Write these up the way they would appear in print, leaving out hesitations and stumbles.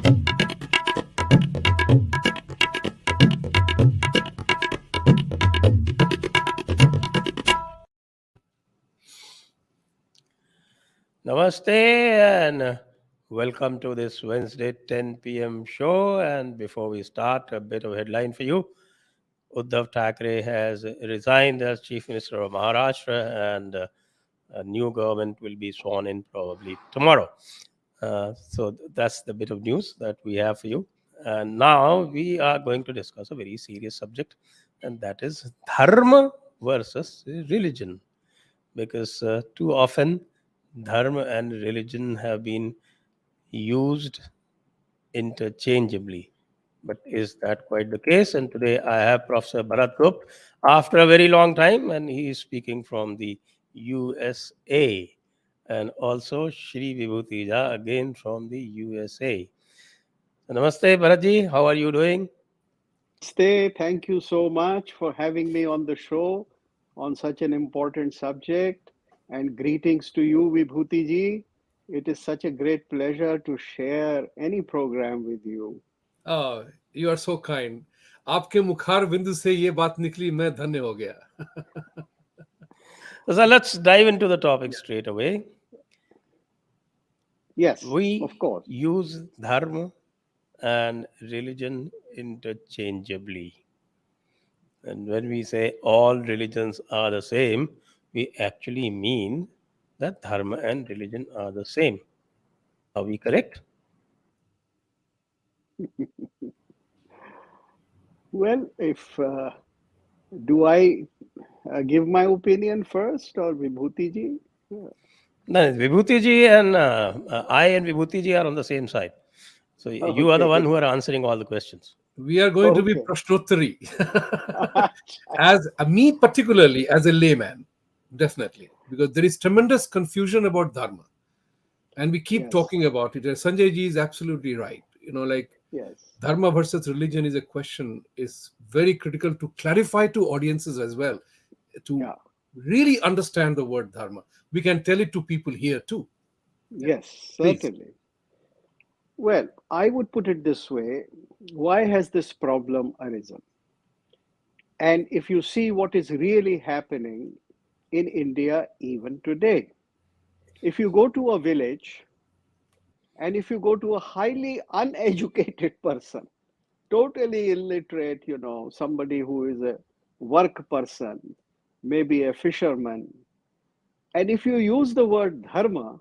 Namaste and welcome to this Wednesday 10 p.m. show. And before we start, a bit of headline for you. Uddhav Thackeray has resigned as Chief Minister of Maharashtra, and a new government will be sworn in probably tomorrow. So that's the bit of news that we have for you. And now we are going to discuss a very serious subject, and that is Dharma versus religion. Because too often, Dharma and religion have been used interchangeably. But is that quite the case? And today I have Professor Bharat Gupt after a very long time, and he is speaking from the USA. And also Shri Vibhuti Jha again from the USA. So, namaste, Bharatji. How are you doing? Namaste. Thank you so much for having me on the show on such an important subject. And greetings to you, Vibhuti Ji. It is such a great pleasure to share any program with you. Oh, you are so kind. आपके मुखार बिंदु से ये बात निकली, मैं धन्य हो गया. So let's dive into the topic straight away. Yes, We of course. use Dharma and religion interchangeably. And when we say all religions are the same, we actually mean that Dharma and religion are the same. Are we correct? Well, if do I give my opinion first or Vibhuti Ji? No, Vibhuti ji and I and Vibhuti ji are on the same side. So you are the one Okay. who are answering all the questions. We are going to be Okay. prashnottari. As me particularly as a layman, definitely, because there is tremendous confusion about dharma, and we keep Yes. talking about it. And Sanjay ji is absolutely right. Like Yes. dharma versus religion is a question is very critical to clarify to audiences as well, to Yeah. really understand the word dharma. We can tell it to people here too. Yes, Please. certainly. Well, I would put it this way. Why has this problem arisen? And if you see what is really happening in India even today, if you go to a village and if you go to a highly uneducated person, totally illiterate, somebody who is a work person, maybe a fisherman, and if you use the word dharma,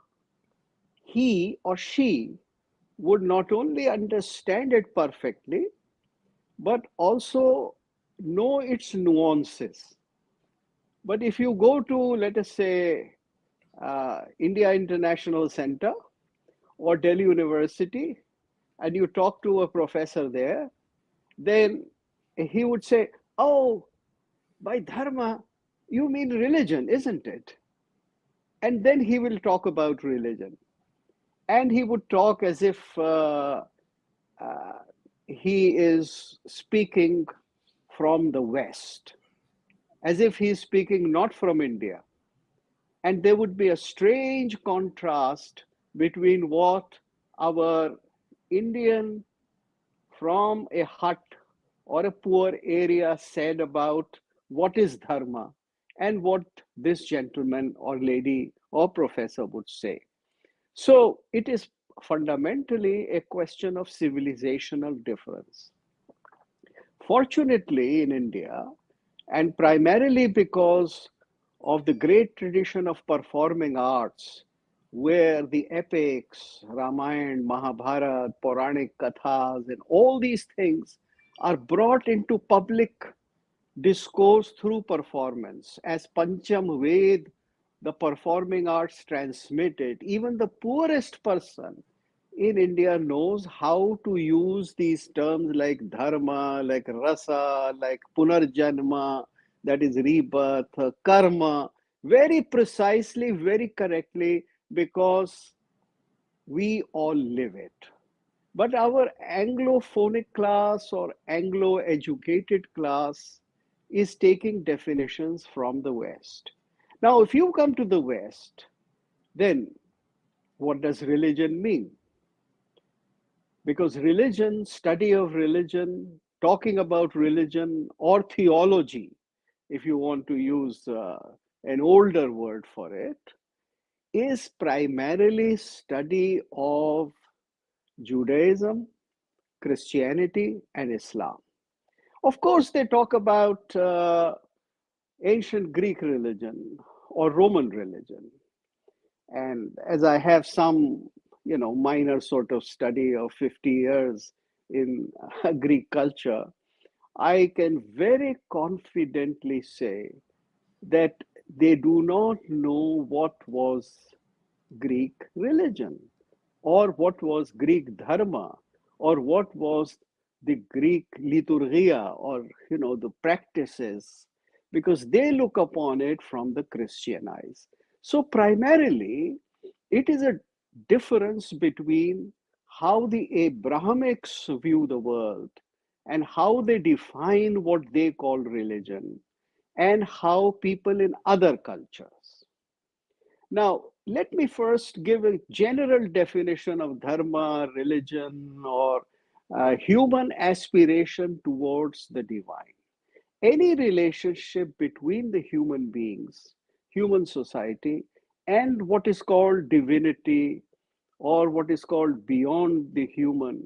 he or she would not only understand it perfectly, but also know its nuances. But if you go to, let us say, India International Center or Delhi University, and you talk to a professor there, then he would say, "Oh, by dharma, you mean religion, isn't it?" And then he will talk about religion. And he would talk as if uh, he is speaking from the West, as if he is speaking not from India. And there would be a strange contrast between what our Indian from a hut or a poor area said about what is dharma and what this gentleman or lady or professor would say. So it is fundamentally a question of civilizational difference. Fortunately, in India, and primarily because of the great tradition of performing arts, where the epics, Ramayana, Mahabharata, Puranic Kathas, and all these things are brought into public discourse through performance. As Pancham Ved, the performing arts transmitted, even the poorest person in India knows how to use these terms like dharma, like rasa, like punarjanma, that is rebirth, karma, very precisely, very correctly, because we all live it. But our Anglophonic class or Anglo educated class is taking definitions from the West. Now, if you come to the West, then what does religion mean? Because religion, study of religion, talking about religion or theology, if you want to use an older word for it, is primarily study of Judaism, Christianity, and Islam. Of course, they talk about ancient Greek religion or Roman religion. And as I have some, minor sort of study of 50 years in Greek culture, I can very confidently say that they do not know what was Greek religion or what was Greek Dharma or what was the Greek liturgia or the practices, because they look upon it from the Christian eyes. So primarily it is a difference between how the Abrahamics view the world and how they define what they call religion and how people in other cultures. Now, let me first give a general definition of dharma, religion, or human aspiration towards the divine. Any relationship between the human beings, human society, and what is called divinity or what is called beyond the human,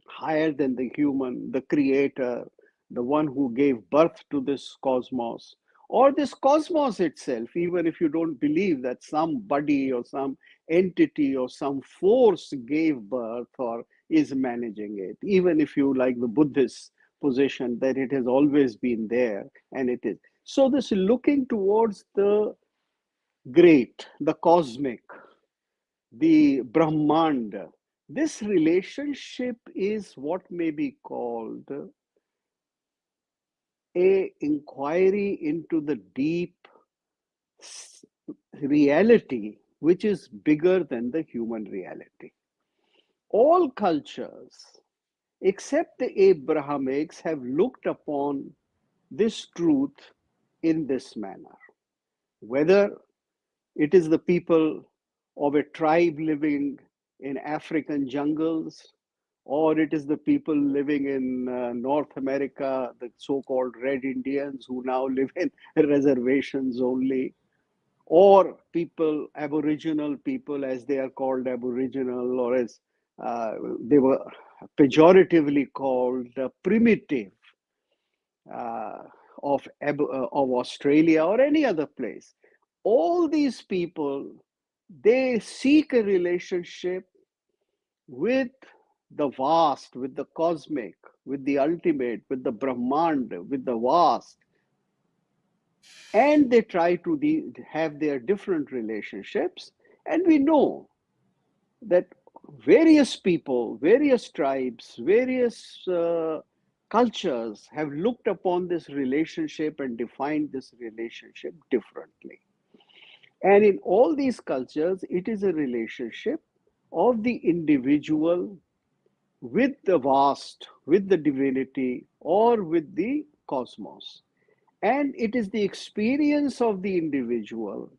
higher than the human, the creator, the one who gave birth to this cosmos, or this cosmos itself, even if you don't believe that somebody or some entity or some force gave birth or is managing it, even if you like the Buddhist position that it has always been there and it is. So, this looking towards the great, the cosmic, the Brahmand. This relationship is what may be called a inquiry into the deep reality, which is bigger than the human reality. All cultures, except the Abrahamics, have looked upon this truth in this manner. Whether it is the people of a tribe living in African jungles, or it is the people living in North America, the so-called Red Indians who now live in reservations only, or people, Aboriginal people, as they are called Aboriginal, or as they were pejoratively called primitive uh, of Australia or any other place. All these people, they seek a relationship with the vast, with the cosmic, with the ultimate, with the Brahmand, with the vast. And they try to have their different relationships. And we know that various people, various tribes, various cultures have looked upon this relationship and defined this relationship differently. And in all these cultures, it is a relationship of the individual with the vast, with the divinity, or with the cosmos. And it is the experience of the individual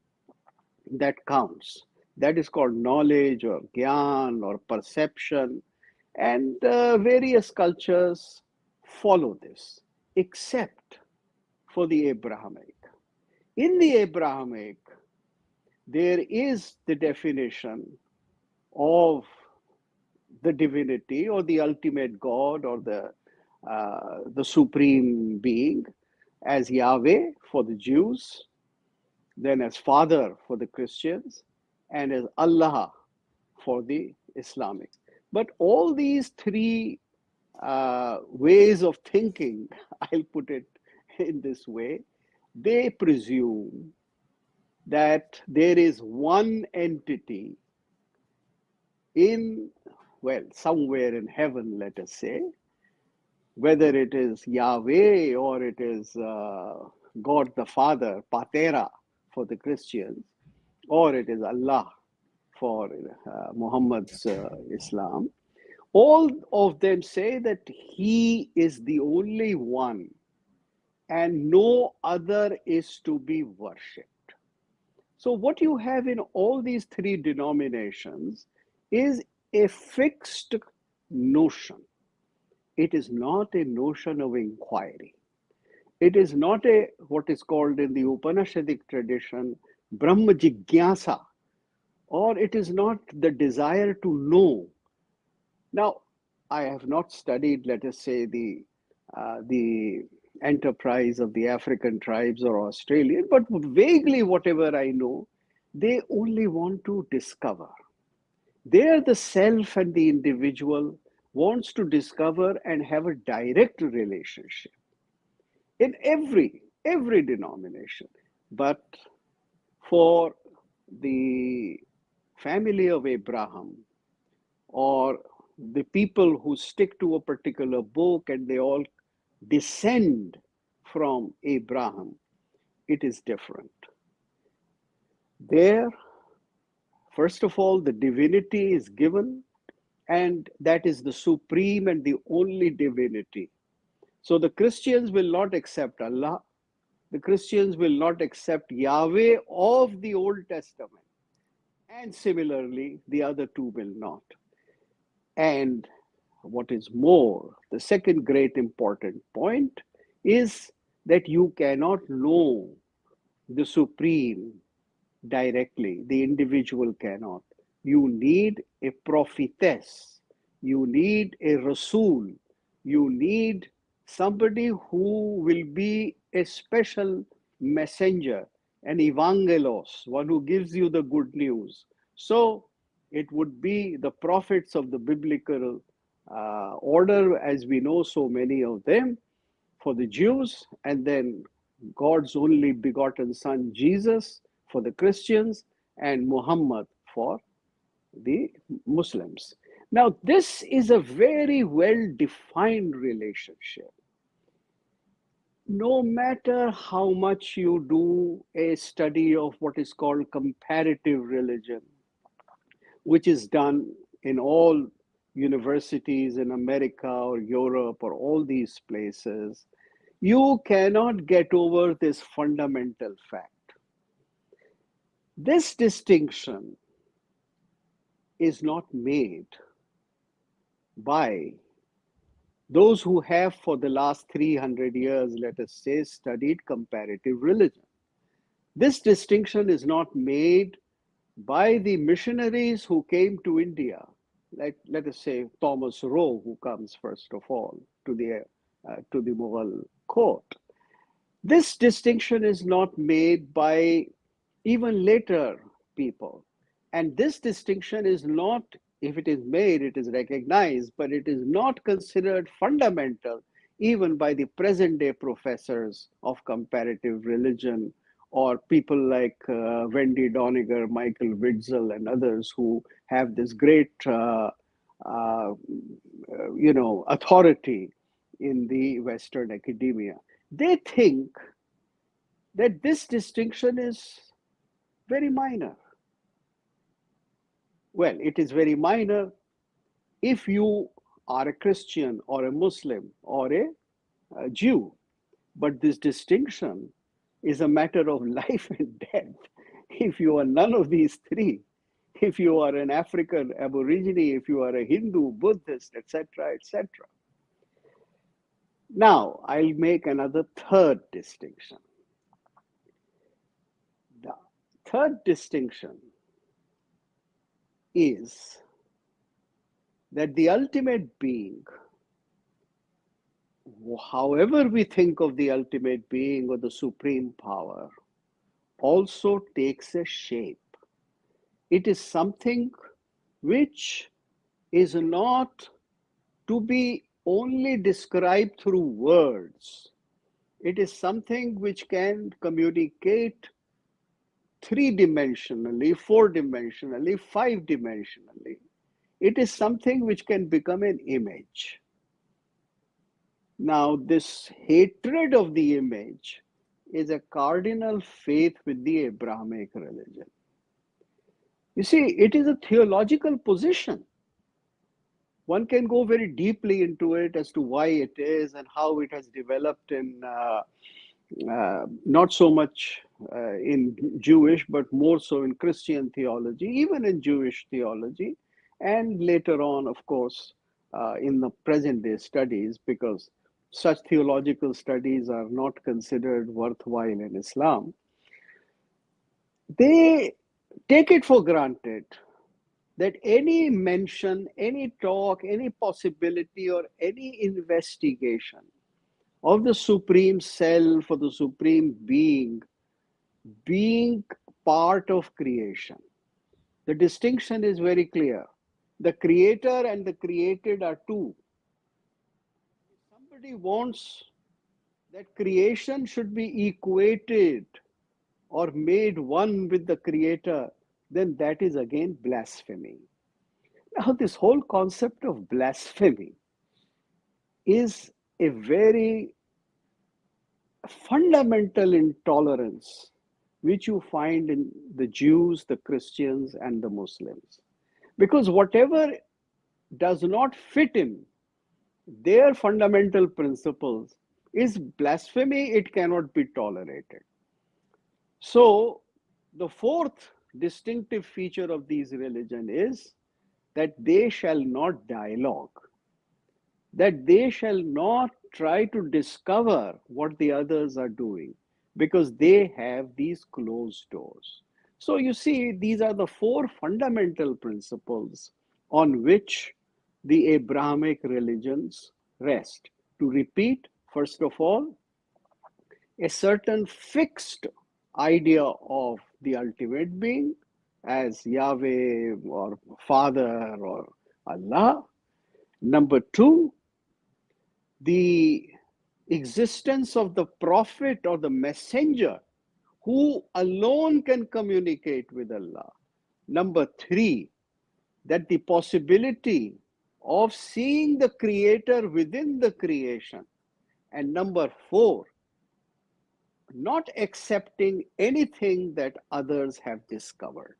that counts. That is called knowledge or gyan or perception. And various cultures follow this, except for the Abrahamic. In the Abrahamic, there is the definition of the divinity or the ultimate God or the supreme being as Yahweh for the Jews, then as Father for the Christians, and as Allah for the Islamic. But all these three ways of thinking, I'll put it in this way, they presume that there is one entity in, well, somewhere in heaven, let us say, whether it is Yahweh or it is God the Father, Patera for the Christians, or it is Allah for Muhammad's Islam, all of them say that He is the only one and no other is to be worshipped. So, what you have in all these three denominations is a fixed notion. It is not a notion of inquiry. It is not a what is called in the Upanishadic tradition Brahma Jigyasa, or it is not the desire to know. Now, I have not studied, let us say, the enterprise of the African tribes or Australian, but vaguely whatever I know, they only want to discover. There, the self and the individual wants to discover and have a direct relationship in every denomination. But for the family of Abraham, or the people who stick to a particular book and they all descend from Abraham, it is different. There, first of all, the divinity is given, and that is the supreme and the only divinity. So the Christians will not accept Allah. The Christians will not accept Yahweh of the Old Testament. And similarly, the other two will not. And what is more, the second great important point is that you cannot know the Supreme directly. The individual cannot. You need a prophetess. You need a Rasul. You need somebody who will be a special messenger, an evangelos, one who gives you the good news. So it would be the prophets of the biblical order, as we know so many of them, for the Jews, and then God's only begotten Son, Jesus, for the Christians, and Muhammad for the Muslims. Now, this is a very well-defined relationship. No matter how much you do a study of what is called comparative religion, which is done in all universities in America or Europe or all these places, you cannot get over this fundamental fact. This distinction is not made by those who have for the last 300 years, let us say, studied comparative religion. This distinction is not made by the missionaries who came to India, like let us say Thomas Roe, who comes first of all to the Mughal court. This distinction is not made by even later people, and this distinction is not, if it is made, it is recognized, but it is not considered fundamental even by the present day professors of comparative religion, or people like Wendy Doniger, Michael Witzel, and others who have this great, authority in the Western academia. They think that this distinction is very minor. Well, it is very minor if you are a Christian or a Muslim or a Jew, but this distinction is a matter of life and death. If you are none of these three, if you are an African Aborigine, if you are a Hindu, Buddhist, etc., etc. Now, I'll make another third distinction. The third distinction is that the ultimate being, however we think of the ultimate being or the supreme power, also takes a shape. It is something which is not to be only described through words. It is something which can communicate three-dimensionally, four-dimensionally, five-dimensionally. It is something which can become an image. Now, this hatred of the image is a cardinal faith with the Abrahamic religion. You see, it is a theological position. One can go very deeply into it as to why it is and how it has developed in not so much in Jewish, but more so in Christian theology, even in Jewish theology, and later on, of course, in the present day studies, because such theological studies are not considered worthwhile in Islam. They take it for granted that any mention, any talk, any possibility, or any investigation of the Supreme Self or the Supreme being part of creation. The distinction is very clear. The creator and the created are two. If somebody wants that creation should be equated or made one with the creator, then that is again blasphemy. Now, this whole concept of blasphemy is a very fundamental intolerance which you find in the Jews, the Christians, and the Muslims. Because whatever does not fit in their fundamental principles is blasphemy, it cannot be tolerated. So, the fourth distinctive feature of these religion is that they shall not dialogue, that they shall not try to discover what the others are doing, because they have these closed doors. So you see, these are the four fundamental principles on which the Abrahamic religions rest. To repeat, first of all, a certain fixed idea of the ultimate being as Yahweh or Father or Allah. Number two, the existence of the prophet or the messenger who alone can communicate with Allah. Number three, that the possibility of seeing the creator within the creation. And number four, not accepting anything that others have discovered.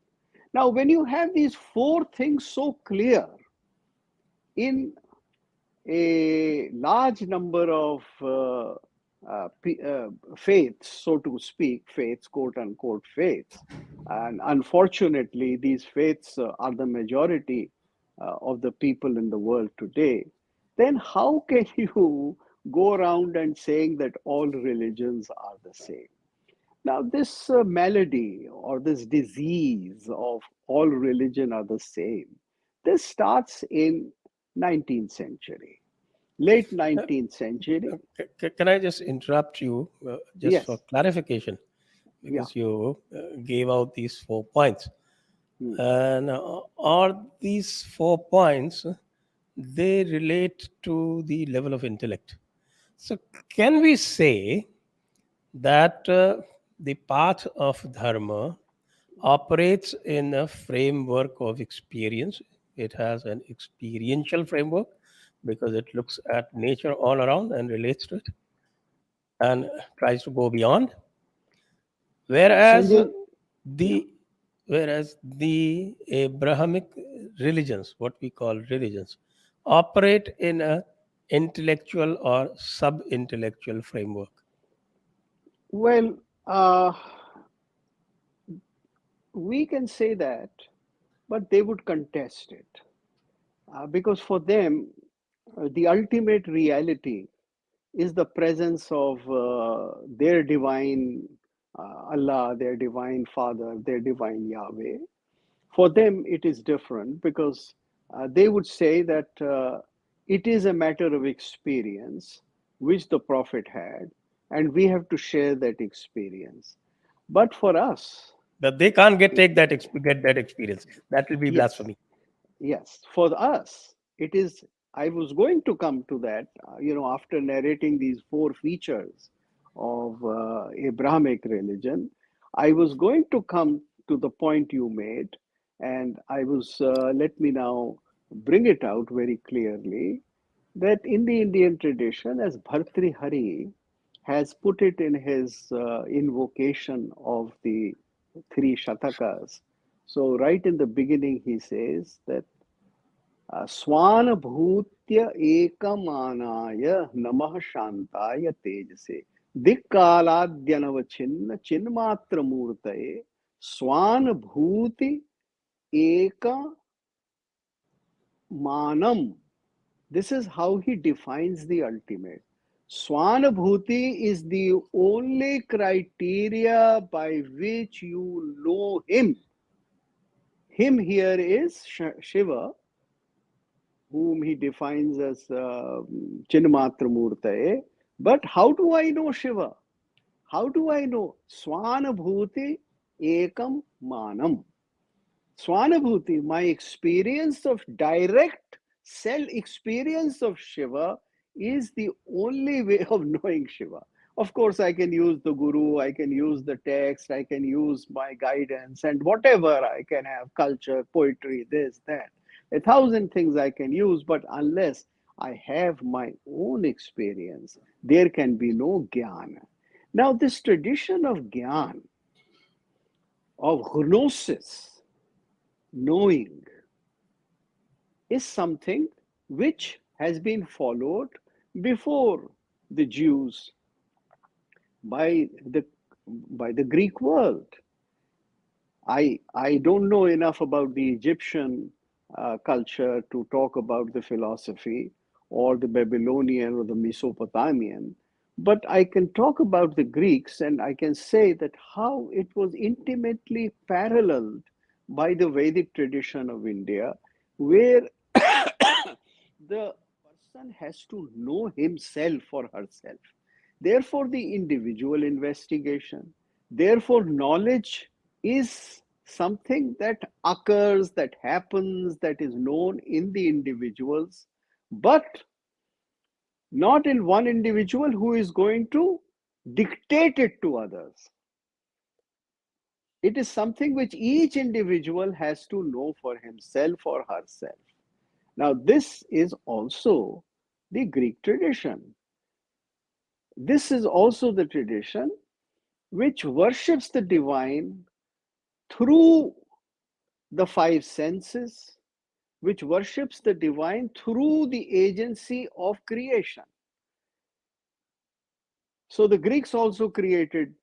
Now, when you have these four things so clear in a large number of faiths, so to speak, faiths, quote unquote faiths, and unfortunately, these faiths are the majority of the people in the world today, then how can you go around and saying that all religions are the same? Now, this malady or this disease of all religion are the same, this starts in 19th century, late 19th century. Can I just interrupt you just for Yes, clarification? yeah. Because you gave out these 4 points. Hmm. And are these 4 points, they relate to the level of intellect. So can we say that the path of Dharma operates in a framework of experience? It has an experiential framework because it looks at nature all around and relates to it and tries to go beyond. Whereas Sanjay, yeah. the whereas the Abrahamic religions, what we call religions, operate in a intellectual or sub-intellectual framework. Well, we can say that, but they would contest it because for them, the ultimate reality is the presence of their divine Allah, their divine Father, their divine Yahweh. For them, it is different because they would say that it is a matter of experience which the Prophet had, and we have to share that experience. But for us, But they can't get that experience. That will be yes, blasphemy. yes, for us, it is. I was going to come to that, after narrating these four features of Abrahamic religion, I was going to come to the point you made, and let me now bring it out very clearly that in the Indian tradition, as Bhartrihari has put it in his invocation of the three Shatakas. So, right in the beginning, he says that स्वानुभूत्य एकमानाय नमः शांताय तेजसे दिक्कालाद्यनवच्छिन्न चिन्मात्र मूर्तये स्वानुभूति एक मानम This is how he defines the ultimate. Swanabhuti is the only criteria by which you know him. Him here is Shiva, whom he defines as Chinmatra Murtaye. But how do I know Shiva? How do I know? Swanabhuti ekam manam. Swanabhuti, my experience of direct self experience of Shiva is the only way of knowing Shiva. Of course, I can use the guru, I can use the text, I can use my guidance, and whatever I can have culture, poetry, this, that. A thousand things I can use, but unless I have my own experience, there can be no jnana. Now, this tradition of jnana, of gnosis, knowing, is something which has been followed before the Jews by the Greek world. I don't know enough about the Egyptian culture to talk about the philosophy, or the Babylonian or the Mesopotamian, but I can talk about the Greeks, and I can say that how it was intimately paralleled by the Vedic tradition of India, where the person has to know himself or herself. Therefore, the individual investigation, therefore, knowledge is something that occurs, that happens, that is known in the individuals, but not in one individual who is going to dictate it to others. It is something which each individual has to know for himself or herself. Now, this is also the Greek tradition. This is also the tradition which worships the divine through the five senses, which worships the divine through the agency of creation. So the Greeks also created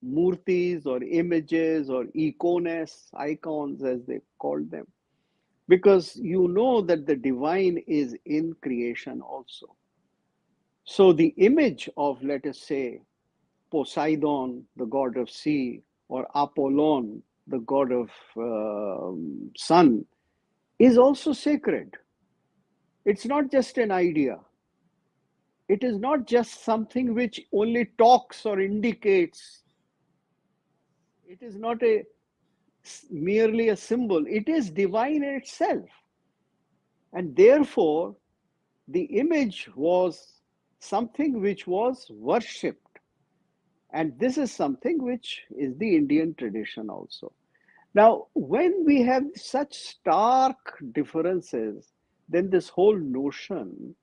murtis or images or icons as they called them, because you know that the divine is in creation also. So the image of, let us say, Poseidon, the god of sea, or Apollon, the god of sun, is also sacred. It's not just an idea. It is not just something which only talks or indicates. It is not merely a symbol. It is divine in itself. And therefore, the image was something which was worshipped. And this is something which is the Indian tradition also. Now, when we have such stark differences, then this whole notion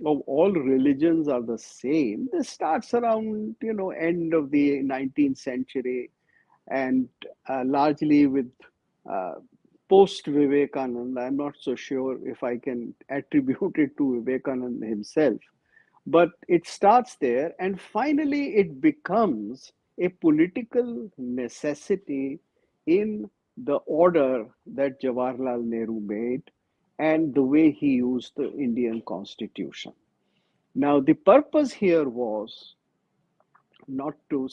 of all religions are the same, this starts around, end of the 19th century, and largely with post Vivekananda. I'm not so sure if I can attribute it to Vivekananda himself, but it starts there, and finally it becomes a political necessity in the order that Jawaharlal Nehru made and the way he used the Indian constitution. Now, the purpose here was not to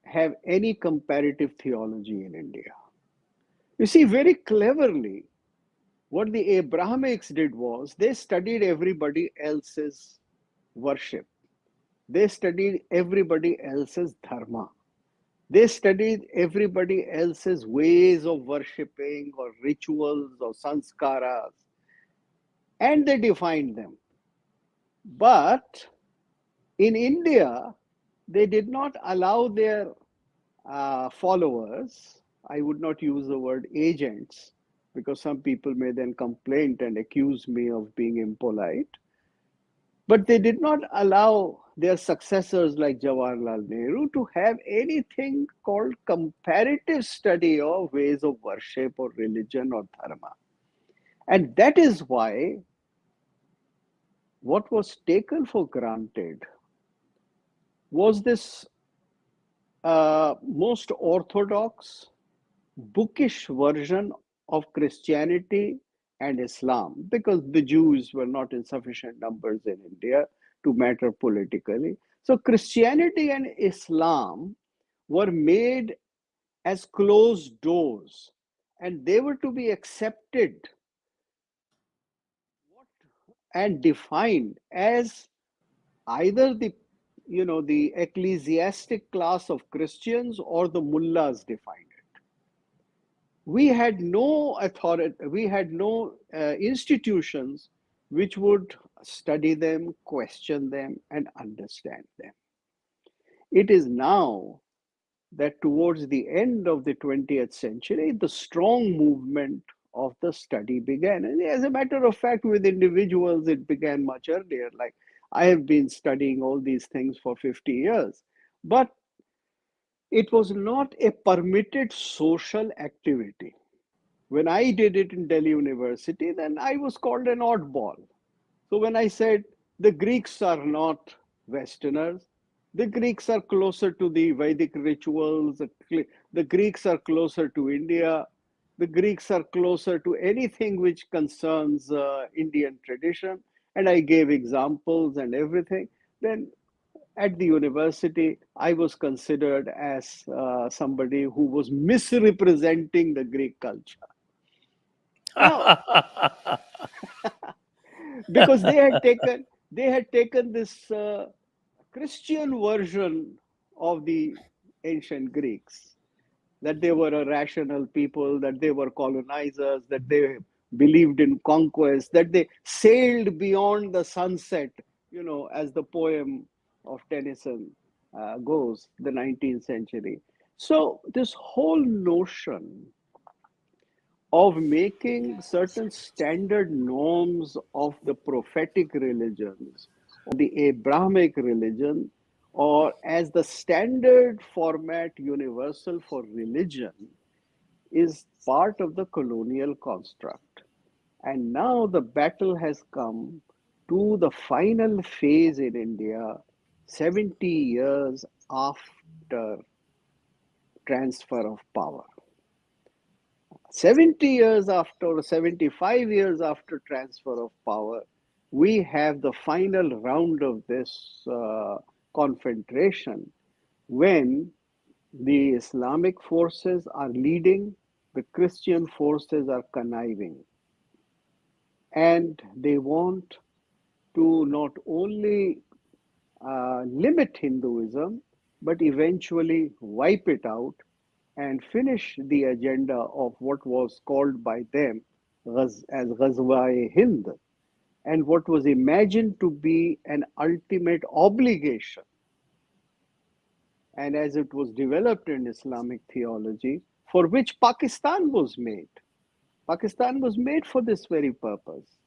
have any comparative theology in India. You see, very cleverly, what the Abrahamics did was they studied everybody else's worship. They studied everybody else's dharma. They studied everybody else's ways of worshipping or rituals or sanskaras, and they defined them. But in India, they did not allow their followers, I would not use the word agents, because some people may then complain and accuse me of being impolite. But they did not allow their successors like Jawaharlal Nehru to have anything called comparative study of ways of worship or religion or dharma. And that is why what was taken for granted was this most orthodox, bookish version of Christianity and Islam, because the Jews were not in sufficient numbers in India to matter politically. So Christianity and Islam were made as closed doors, and they were to be accepted and defined as either the ecclesiastic class of Christians or the mullahs defined it. We had no authority, we had no institutions which would study them, question them, and understand them. It is now that towards the end of the 20th century, the strong movement of the study began. And as a matter of fact, with individuals, it began much earlier. Like, I have been studying all these things for 50 years, but it was not a permitted social activity. When I did it in Delhi University, then I was called an oddball. So when I said the Greeks are not Westerners, the Greeks are closer to the Vedic rituals, the Greeks are closer to India, the Greeks are closer to anything which concerns Indian tradition, and I gave examples and everything, then at the university, I was considered as somebody who was misrepresenting the Greek culture. Now, because they had taken this Christian version of the ancient Greeks, that they were a rational people, that they were colonizers, that they believed in conquest, that they sailed beyond the sunset, as the poem of Tennyson goes, the 19th century. So this whole notion of making certain standard norms of the prophetic religions, the Abrahamic religion, or as the standard format universal for religion, is part of the colonial construct. And now the battle has come to the final phase in India 70 years after transfer of power. 70 years after, 75 years after transfer of power, we have the final round of this confrontation when the Islamic forces are leading, the Christian forces are conniving. And they want to not only limit Hinduism, but eventually wipe it out and finish the agenda of what was called by them as Ghazwa-e-Hind, and what was imagined to be an ultimate obligation. And as it was developed in Islamic theology, for which Pakistan was made. Pakistan was made for this very purpose,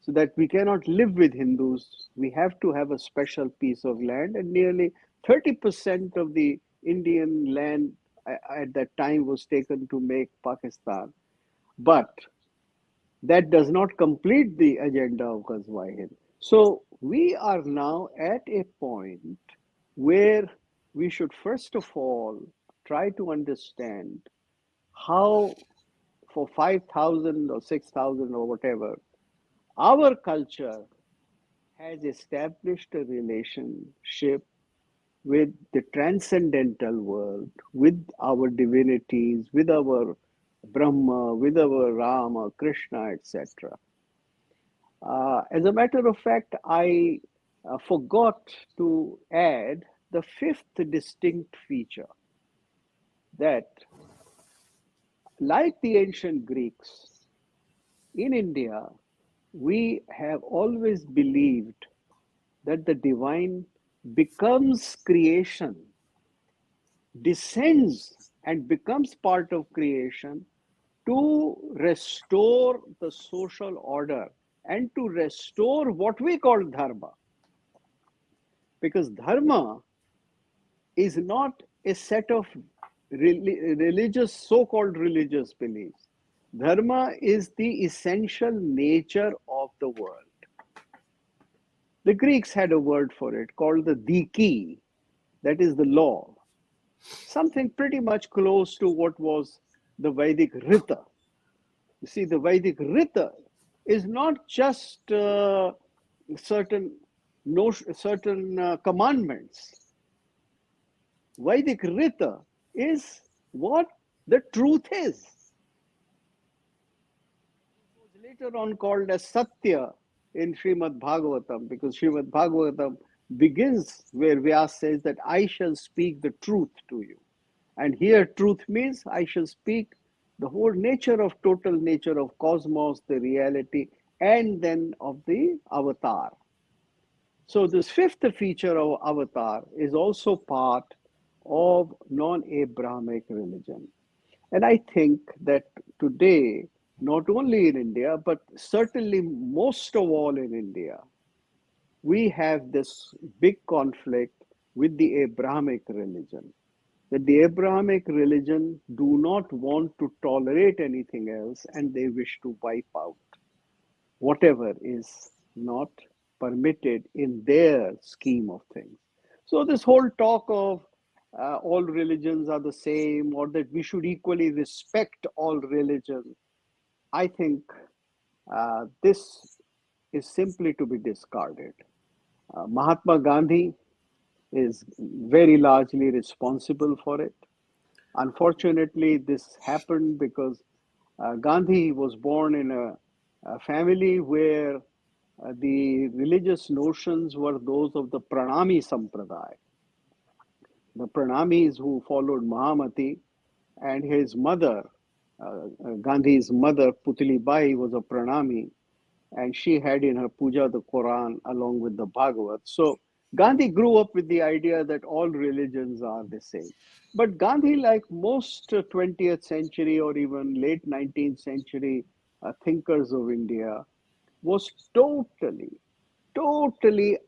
so that we cannot live with Hindus. We have to have a special piece of land, and nearly 30% of the Indian land at that time was taken to make Pakistan. But that does not complete the agenda of Ghazwa-e-Hind. So we are now at a point where we should first of all try to understand how, for 5,000 or 6,000 or whatever, our culture has established a relationship with the transcendental world, with our divinities, with our Brahma, with our Rama, Krishna, etc. As a matter of fact, I forgot to add the fifth distinct feature, that, like the ancient Greeks, in India, we have always believed that the divine becomes creation, descends and becomes part of creation to restore the social order and to restore what we call Dharma. Because Dharma is not a set of religious, so-called religious beliefs. Dharma is the essential nature of the world. The Greeks had a word for it called the diki, that is the law. Something pretty much close to what was the Vedic Rita. See, the Vedic Rita is not just certain commandments. Vedic Rita is what the truth is. It was later on called as Satya in Srimad Bhagavatam, because Srimad Bhagavatam begins where Vyas says that I shall speak the truth to you. And here truth means I shall speak the whole nature of total nature of cosmos, the reality, and then of the avatar. So this fifth feature of avatar is also part of non-Abrahamic religion. And I think that today, not only in India, but certainly most of all in India, we have this big conflict with the Abrahamic religion. That the Abrahamic religion do not want to tolerate anything else, and they wish to wipe out whatever is not permitted in their scheme of things. So this whole talk of all religions are the same, or that we should equally respect all religions, I think this is simply to be discarded. Mahatma Gandhi is very largely responsible for it. Unfortunately, this happened because Gandhi was born in a family where the religious notions were those of the Pranami Sampradaya. The Pranamis who followed Mahamati, and his mother, Gandhi's mother, Putli Bai, was a Pranami, and she had in her puja the Quran along with the Bhagavad. So Gandhi grew up with the idea that all religions are the same. But Gandhi, like most 20th century or even late 19th century thinkers of India, was totally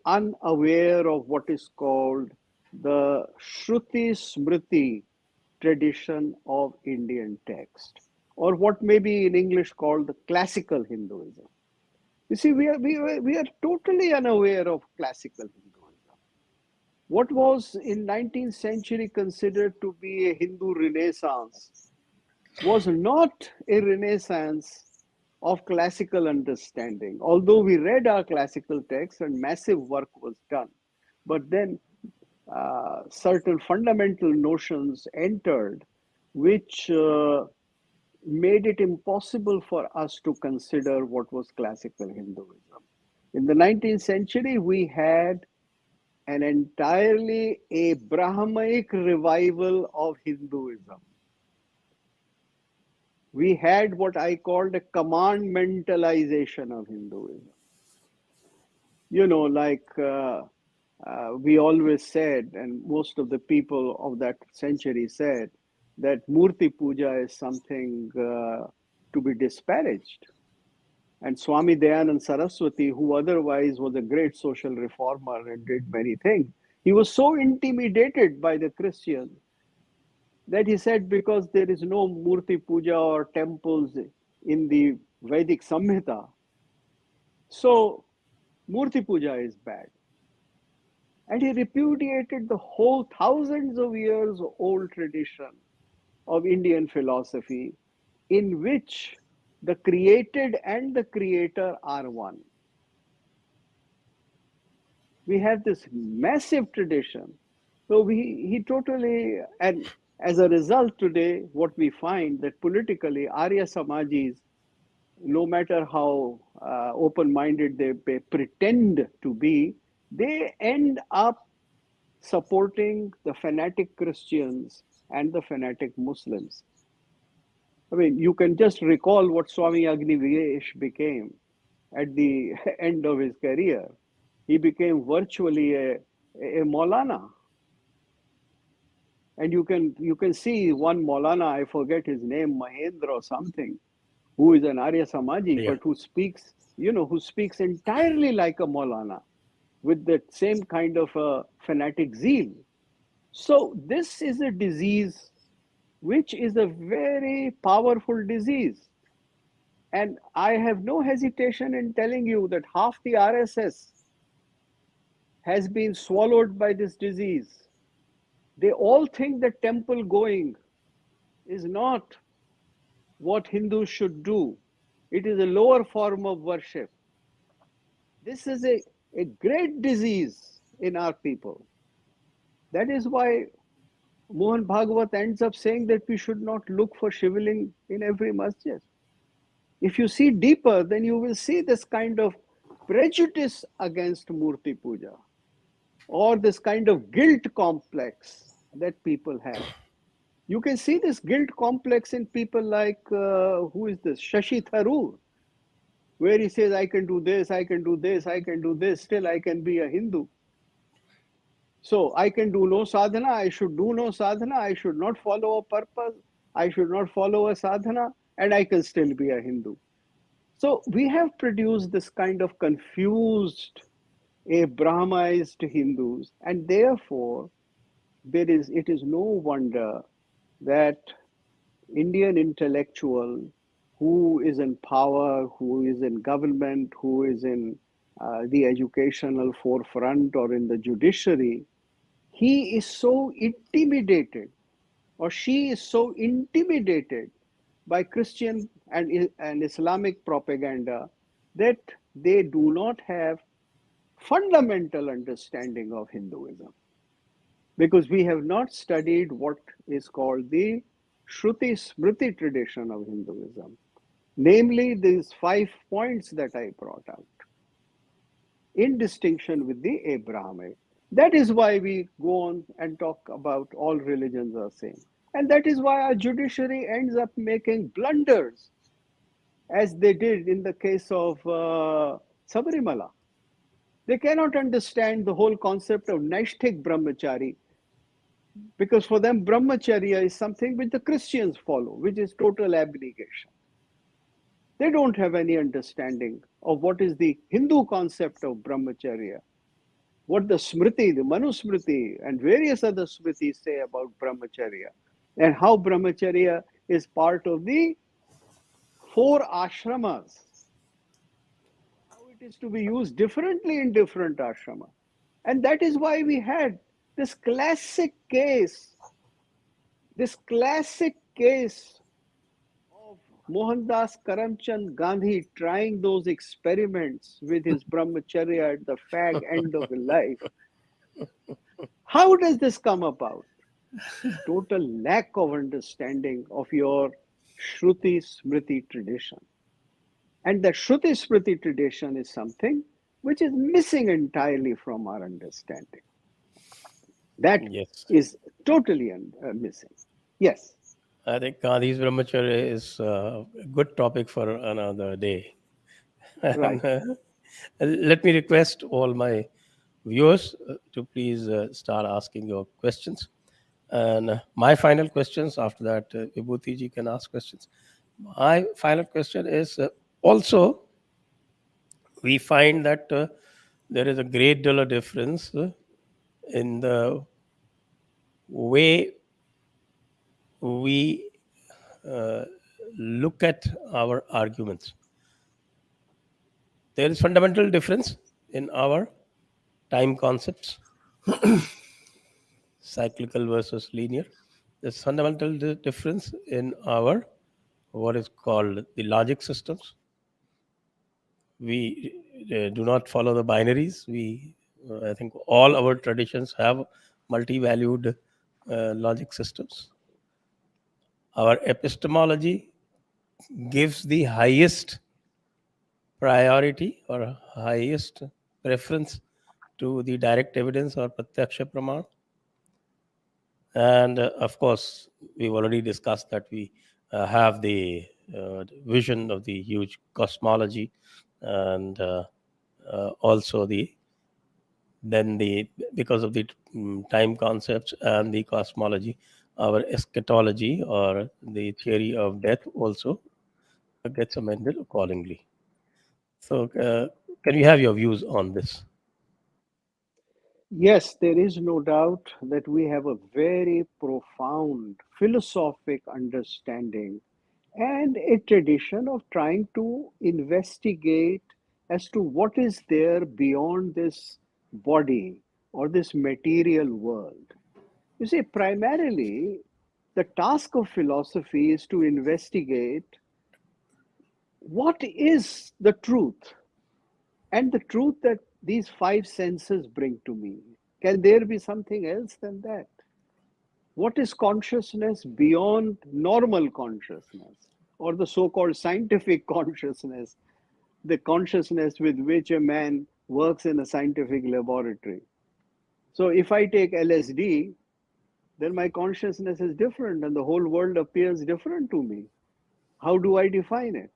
unaware of what is called the Shruti Smriti tradition of Indian text, or what may be in English called the classical Hinduism. You see, we are totally unaware of classical Hinduism. What was in 19th century considered to be a Hindu renaissance was not a renaissance of classical understanding. Although we read our classical texts and massive work was done, but then certain fundamental notions entered which made it impossible for us to consider what was classical Hinduism. In the 19th century, we had an entirely Abrahamic revival of Hinduism. We had what I called a commandmentalization of Hinduism. You know, like we always said, and most of the people of that century said, that Murti Puja is something to be disparaged. And Swami Dayanand Saraswati, who otherwise was a great social reformer and did many things, he was so intimidated by the Christians that he said, because there is no Murti Puja or temples in the Vedic Samhita, so Murti Puja is bad. And he repudiated the whole thousands of years old tradition of Indian philosophy, in which the created and the creator are one. We have this massive tradition. So he totally, and as a result today, what we find that politically Arya Samajis, no matter how open-minded they pretend to be, they end up supporting the fanatic Christians and the fanatic Muslims. I mean, you can just recall what Swami Agnivesh became at the end of his career. He became virtually a Maulana. And you can see one Maulana, I forget his name, Mahendra or something, who is an Arya Samaji, but who speaks, who speaks entirely like a Maulana, with the same kind of a fanatic zeal. So this is a disease which is a very powerful disease. And I have no hesitation in telling you that half the RSS has been swallowed by this disease. They all think that temple going is not what Hindus should do. It is a lower form of worship. This is a great disease in our people. That is why Mohan Bhagavat ends up saying that we should not look for Shivling in every masjid. If you see deeper, then you will see this kind of prejudice against Murti Puja, or this kind of guilt complex that people have. You can see this guilt complex in people like, who is this? Shashi Tharoor, where he says, I can do this, I can do this, I can do this, still I can be a Hindu. So I can do no sadhana, I should do no sadhana, I should not follow a purpose, I should not follow a sadhana, and I can still be a Hindu. So we have produced this kind of confused, Brahmaized Hindus, and therefore it is no wonder that Indian intellectual who is in power, who is in government, who is in the educational forefront or in the judiciary, he is so intimidated, or she is so intimidated by Christian and Islamic propaganda that they do not have fundamental understanding of Hinduism, because we have not studied what is called the Shruti Smriti tradition of Hinduism, namely these 5 points that I brought out, in distinction with the Abrahamic. That is why we go on and talk about all religions are same. And that is why our judiciary ends up making blunders, as they did in the case of Sabarimala. They cannot understand the whole concept of Naishthik Brahmachari, because for them Brahmacharya is something which the Christians follow, which is total abnegation. They don't have any understanding of what is the Hindu concept of Brahmacharya, what the Smriti, the Manusmriti, and various other Smritis say about Brahmacharya, and how Brahmacharya is part of the 4 ashramas, how it is to be used differently in different ashramas. And that is why we had this classic case of Mohandas Karamchand Gandhi trying those experiments with his brahmacharya at the fag end of his life. How does this come about? Total lack of understanding of your Shruti Smriti tradition. And the Shruti Smriti tradition is something which is missing entirely from our understanding. That Yes. is totally missing. Yes. I think Gandhi's Brahmacharya is a good topic for another day. Right. Let me request all my viewers to please start asking your questions. And my final questions, after that, Vibhuti ji can ask questions. My final question is also, we find that there is a great deal of difference in the way we uh, look at our arguments. There is fundamental difference in our time concepts, cyclical versus linear. There's fundamental difference in our what is called the logic systems. We do not follow the binaries. I think all our traditions have multi-valued logic systems. Our epistemology gives the highest priority or highest preference to the direct evidence or pratyaksha praman. And of course, we've already discussed that we have the vision of the huge cosmology, and also because of the time concepts and the cosmology, our eschatology or the theory of death also gets amended accordingly. So, can we have your views on this? Yes, there is no doubt that we have a very profound philosophic understanding and a tradition of trying to investigate as to what is there beyond this body or this material world. You see, primarily, the task of philosophy is to investigate what is the truth? And the truth that these five senses bring to me. Can there be something else than that? What is consciousness beyond normal consciousness, or the so-called scientific consciousness, the consciousness with which a man works in a scientific laboratory? So if I take LSD, then my consciousness is different and the whole world appears different to me. How do I define it?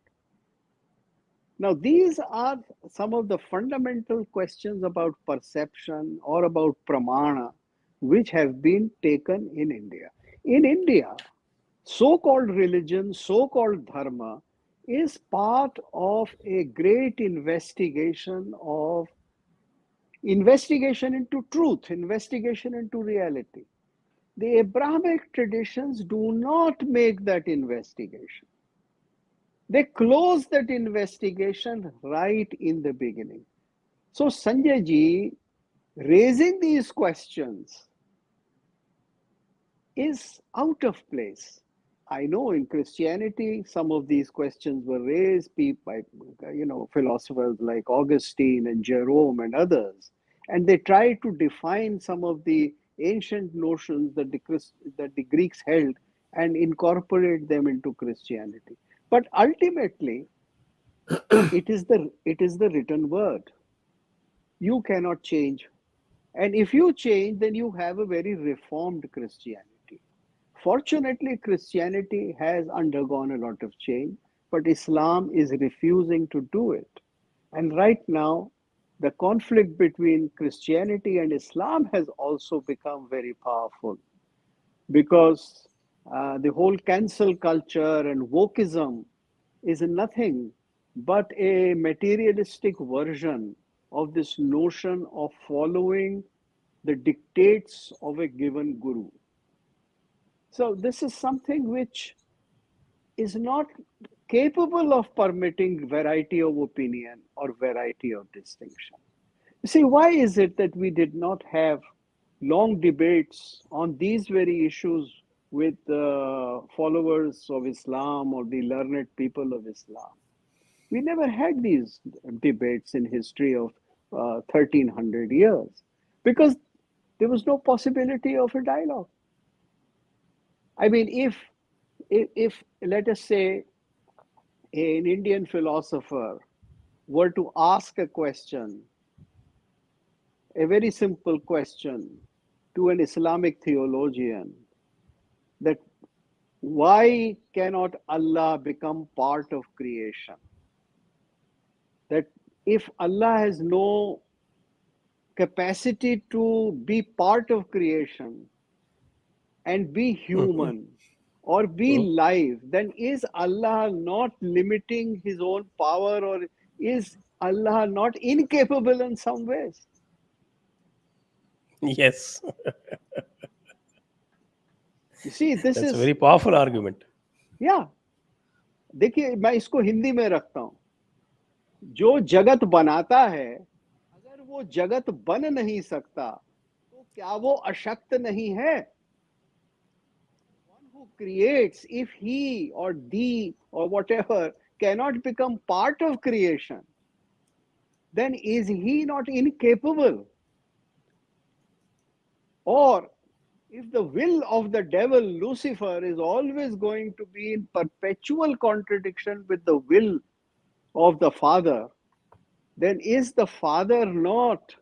Now, these are some of the fundamental questions about perception or about pramana, which have been taken in India. In India, so-called religion, so-called dharma, is part of a great investigation into truth, investigation into reality. The Abrahamic traditions do not make that investigation. They close that investigation right in the beginning. So Sanjay ji raising these questions is out of place. I know in Christianity, some of these questions were raised by philosophers like Augustine and Jerome and others, and they tried to define some of the ancient notions that the Greeks held and incorporate them into Christianity. But ultimately, it is the written word. You cannot change, and if you change, then you have a very reformed Christianity. Fortunately, Christianity has undergone a lot of change, but Islam is refusing to do it. And right now, the conflict between Christianity and Islam has also become very powerful, because the whole cancel culture and wokeism is nothing but a materialistic version of this notion of following the dictates of a given guru. So this is something which is not capable of permitting variety of opinion or variety of distinction. You see, why is it that we did not have long debates on these very issues with followers of Islam or the learned people of Islam? We never had these debates in history of 1300 years, because there was no possibility of a dialogue. I mean, if let us say an Indian philosopher were to ask a question, a very simple question, to an Islamic theologian, that why cannot Allah become part of creation? That if Allah has no capacity to be part of creation and be human or be live, then is Allah not limiting his own power, or is Allah not incapable in some ways? Yes, You see, this that's a is, very powerful argument. yeah. देखिए, मैं इसको हिंदी में रखता हूं. जो जगत बनाता है, अगर वो जगत बन नहीं सकता, तो क्या वो अशक्त नहीं है? One who creates, if he or thee or whatever cannot become part of creation, then is he not incapable? Or if the will of the devil, Lucifer, is always going to be in perpetual contradiction with the will of the Father, then is the Father not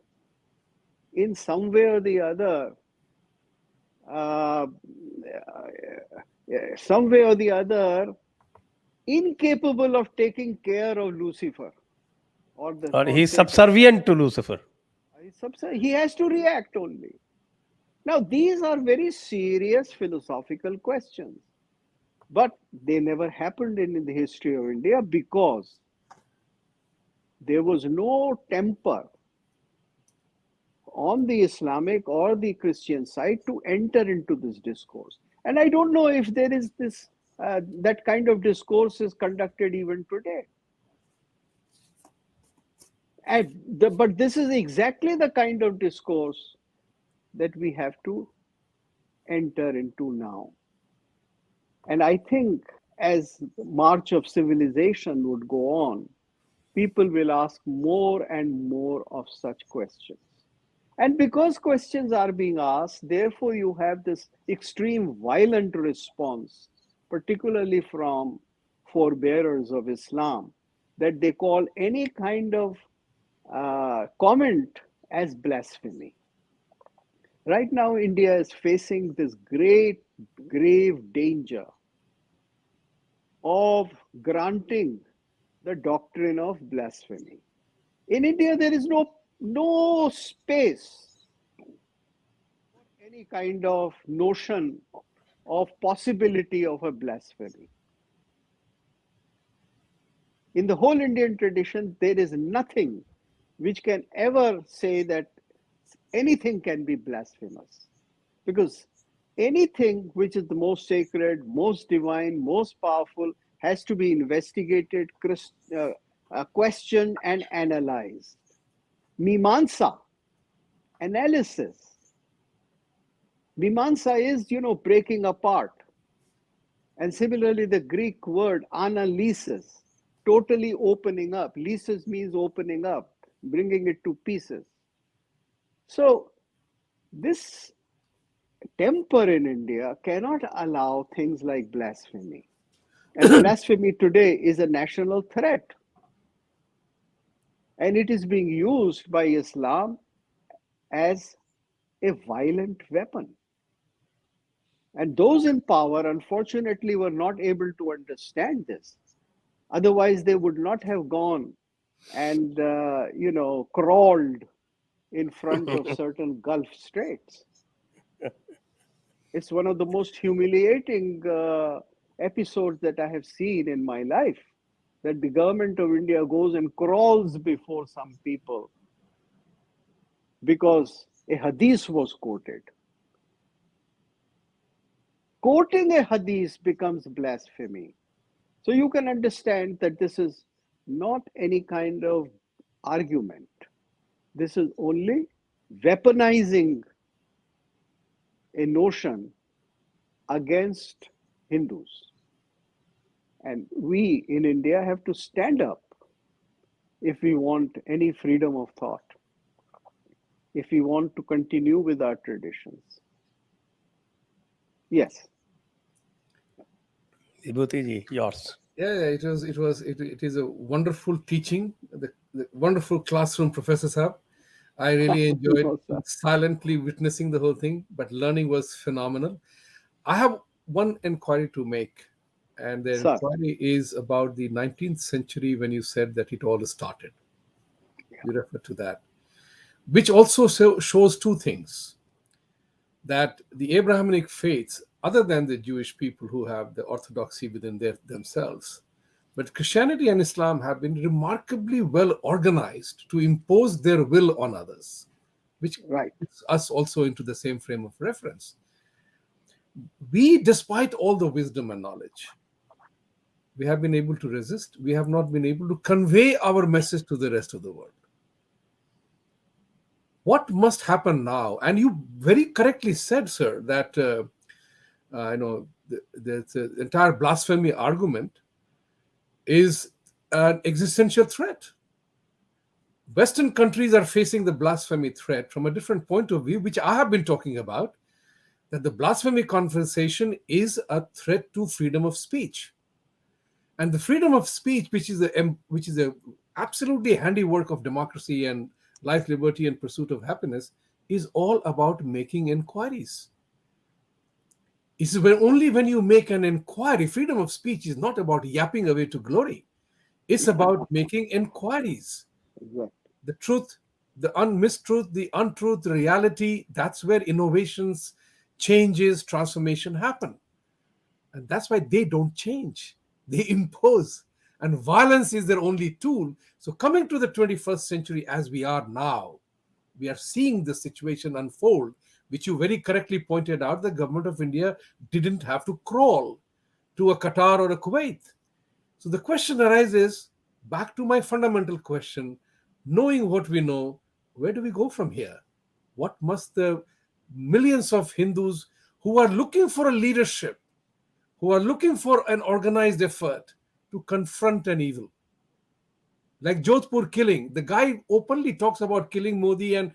in some way or the other, uh, incapable of taking care of Lucifer or Or he's Satan? subservient to Lucifer. He has to react only. Now, these are very serious philosophical questions, but they never happened in the history of India, because there was no temper on the Islamic or the Christian side to enter into this discourse. And I don't know if there is this, that kind of discourse is conducted even today. But this is exactly the kind of discourse that we have to enter into now. And I think as the march of civilization would go on, people will ask more and more of such questions. And because questions are being asked, therefore you have this extreme violent response, particularly from forebearers of Islam, that they call any kind of comment as blasphemy. Right now, India is facing this great, grave danger of granting the doctrine of blasphemy. In India, there is no space for any kind of notion of possibility of a blasphemy. In the whole Indian tradition, there is nothing which can ever say that anything can be blasphemous. Because anything which is the most sacred, most divine, most powerful has to be investigated, questioned, and analyzed. Mimamsa, analysis. Mimamsa is, breaking apart. And similarly, the Greek word analysis, totally opening up. Lysis means opening up, bringing it to pieces. So this temper in India cannot allow things like blasphemy. And blasphemy today is a national threat. And it is being used by Islam as a violent weapon. And those in power, unfortunately, were not able to understand this. Otherwise, they would not have gone and, crawled in front of certain Gulf states. It's one of the most humiliating episodes that I have seen in my life, that the government of India goes and crawls before some people because a hadith was quoted. Quoting a hadith becomes blasphemy. So you can understand that this is not any kind of argument. This is only weaponizing a notion against Hindus. And we in India have to stand up if we want any freedom of thought, if we want to continue with our traditions. Yes. Vibhuti Ji, yours. Yeah, it is a wonderful teaching, the wonderful classroom professors have. I really enjoyed silently witnessing the whole thing, but learning was phenomenal. I have one inquiry to make, and the inquiry is about the 19th century when you said that it all started. You refer to that, which also shows two things. That the Abrahamic faiths, other than the Jewish people who have the orthodoxy within themselves, but Christianity and Islam have been remarkably well organized to impose their will on others, which puts us also into the same frame of reference. We, despite all the wisdom and knowledge, we have been able to resist. We have not been able to convey our message to the rest of the world. What must happen now? And you very correctly said, sir, that the entire blasphemy argument is an existential threat. Western countries are facing the blasphemy threat from a different point of view, which I have been talking about, that the blasphemy conversation is a threat to freedom of speech. And the freedom of speech, which is a absolutely handiwork of democracy and life, liberty, and pursuit of happiness, is all about making inquiries. It's only when you make an inquiry. Freedom of speech is not about yapping away to glory. It's about making inquiries. Exactly. The truth, the mistruth, the untruth, the reality, that's where innovations, changes, transformation happen. And that's why they don't change. They impose. And violence is their only tool. So coming to the 21st century as we are now, we are seeing the situation unfold, which you very correctly pointed out. The government of India didn't have to crawl to a Qatar or a Kuwait. So the question arises, back to my fundamental question, knowing what we know, where do we go from here? What must the millions of Hindus who are looking for a leadership, who are looking for an organized effort to confront an evil. Like Jodhpur killing, the guy openly talks about killing Modi and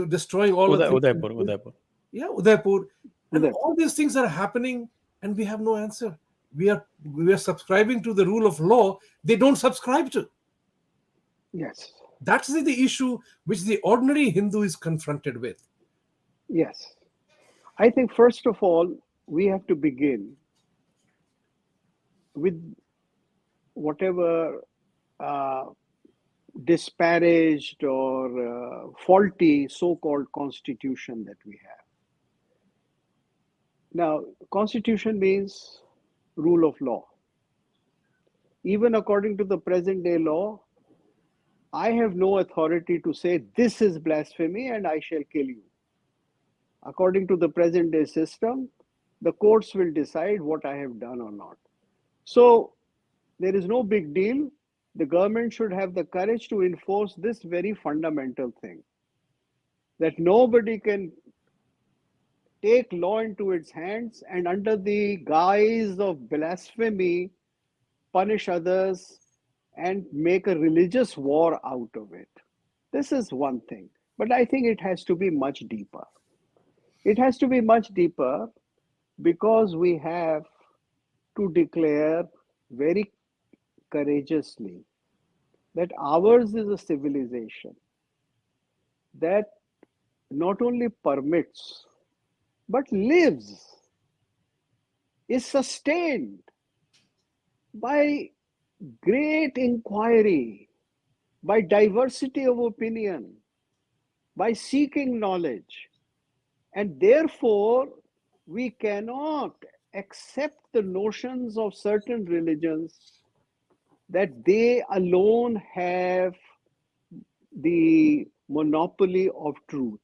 destroying all the things. Udaipur. Yeah, Udaipur, and Uday. all these things are happening, and we have no answer. We are subscribing to the rule of law they don't subscribe to. Yes. That's the issue which the ordinary Hindu is confronted with. Yes. I think, first of all, we have to begin with whatever uh, disparaged or faulty so-called constitution that we have. Now, constitution means rule of law. Even according to the present day law, I have no authority to say this is blasphemy and I shall kill you. According to the present day system, the courts will decide what I have done or not. So there is no big deal. The government should have the courage to enforce this very fundamental thing, that nobody can take law into its hands and under the guise of blasphemy punish others and make a religious war out of it. This is one thing. But I think it has to be much deeper. It has to be much deeper because we have to declare very courageously that ours is a civilization that not only permits but lives, is sustained by great inquiry, by diversity of opinion, by seeking knowledge. And therefore, we cannot accept the notions of certain religions that they alone have the monopoly of truth.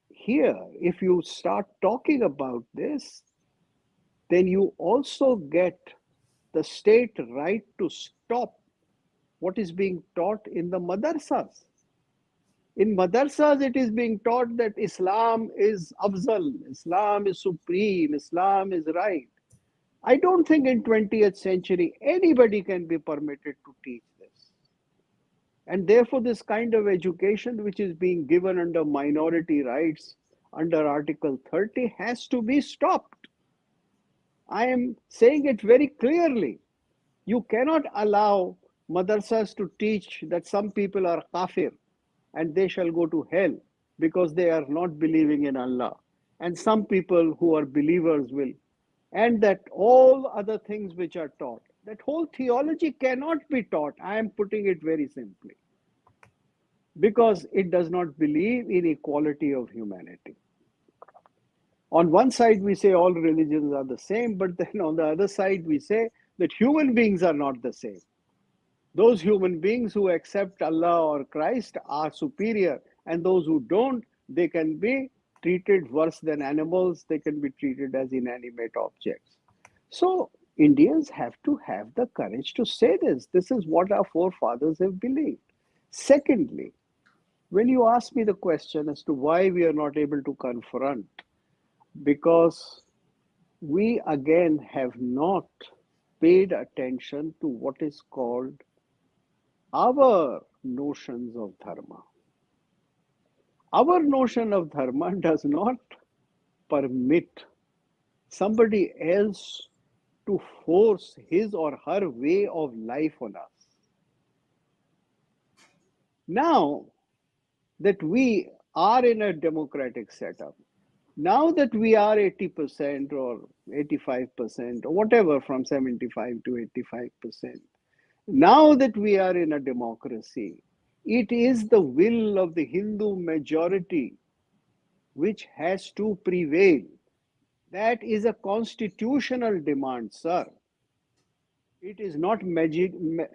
Here, if you start talking about this, then you also get the state right to stop what is being taught in the madrasas. In madrasas, it is being taught that Islam is afzal, Islam is supreme, Islam is right. I don't think in 20th century anybody can be permitted to teach this. And therefore, this kind of education which is being given under minority rights, under Article 30, has to be stopped. I am saying it very clearly. You cannot allow madrasas to teach that some people are kafir and they shall go to hell because they are not believing in Allah. And some people who are believers will. And that all other things which are taught, that whole theology cannot be taught. I am putting it very simply. Because it does not believe in equality of humanity. On one side, we say all religions are the same, but then on the other side, we say that human beings are not the same. Those human beings who accept Allah or Christ are superior, and those who don't, they can be treated worse than animals, they can be treated as inanimate objects. So Indians have to have the courage to say this. This is what our forefathers have believed. Secondly, when you ask me the question as to why we are not able to confront, because we again have not paid attention to what is called our notions of dharma. Our notion of dharma does not permit somebody else to force his or her way of life on us. Now that we are in a democratic setup, now that we are 80% or 85% or whatever, from 75 to 85%, now that we are in a democracy, it is the will of the Hindu majority which has to prevail. That is a constitutional demand, sir. It is not majoritarianism.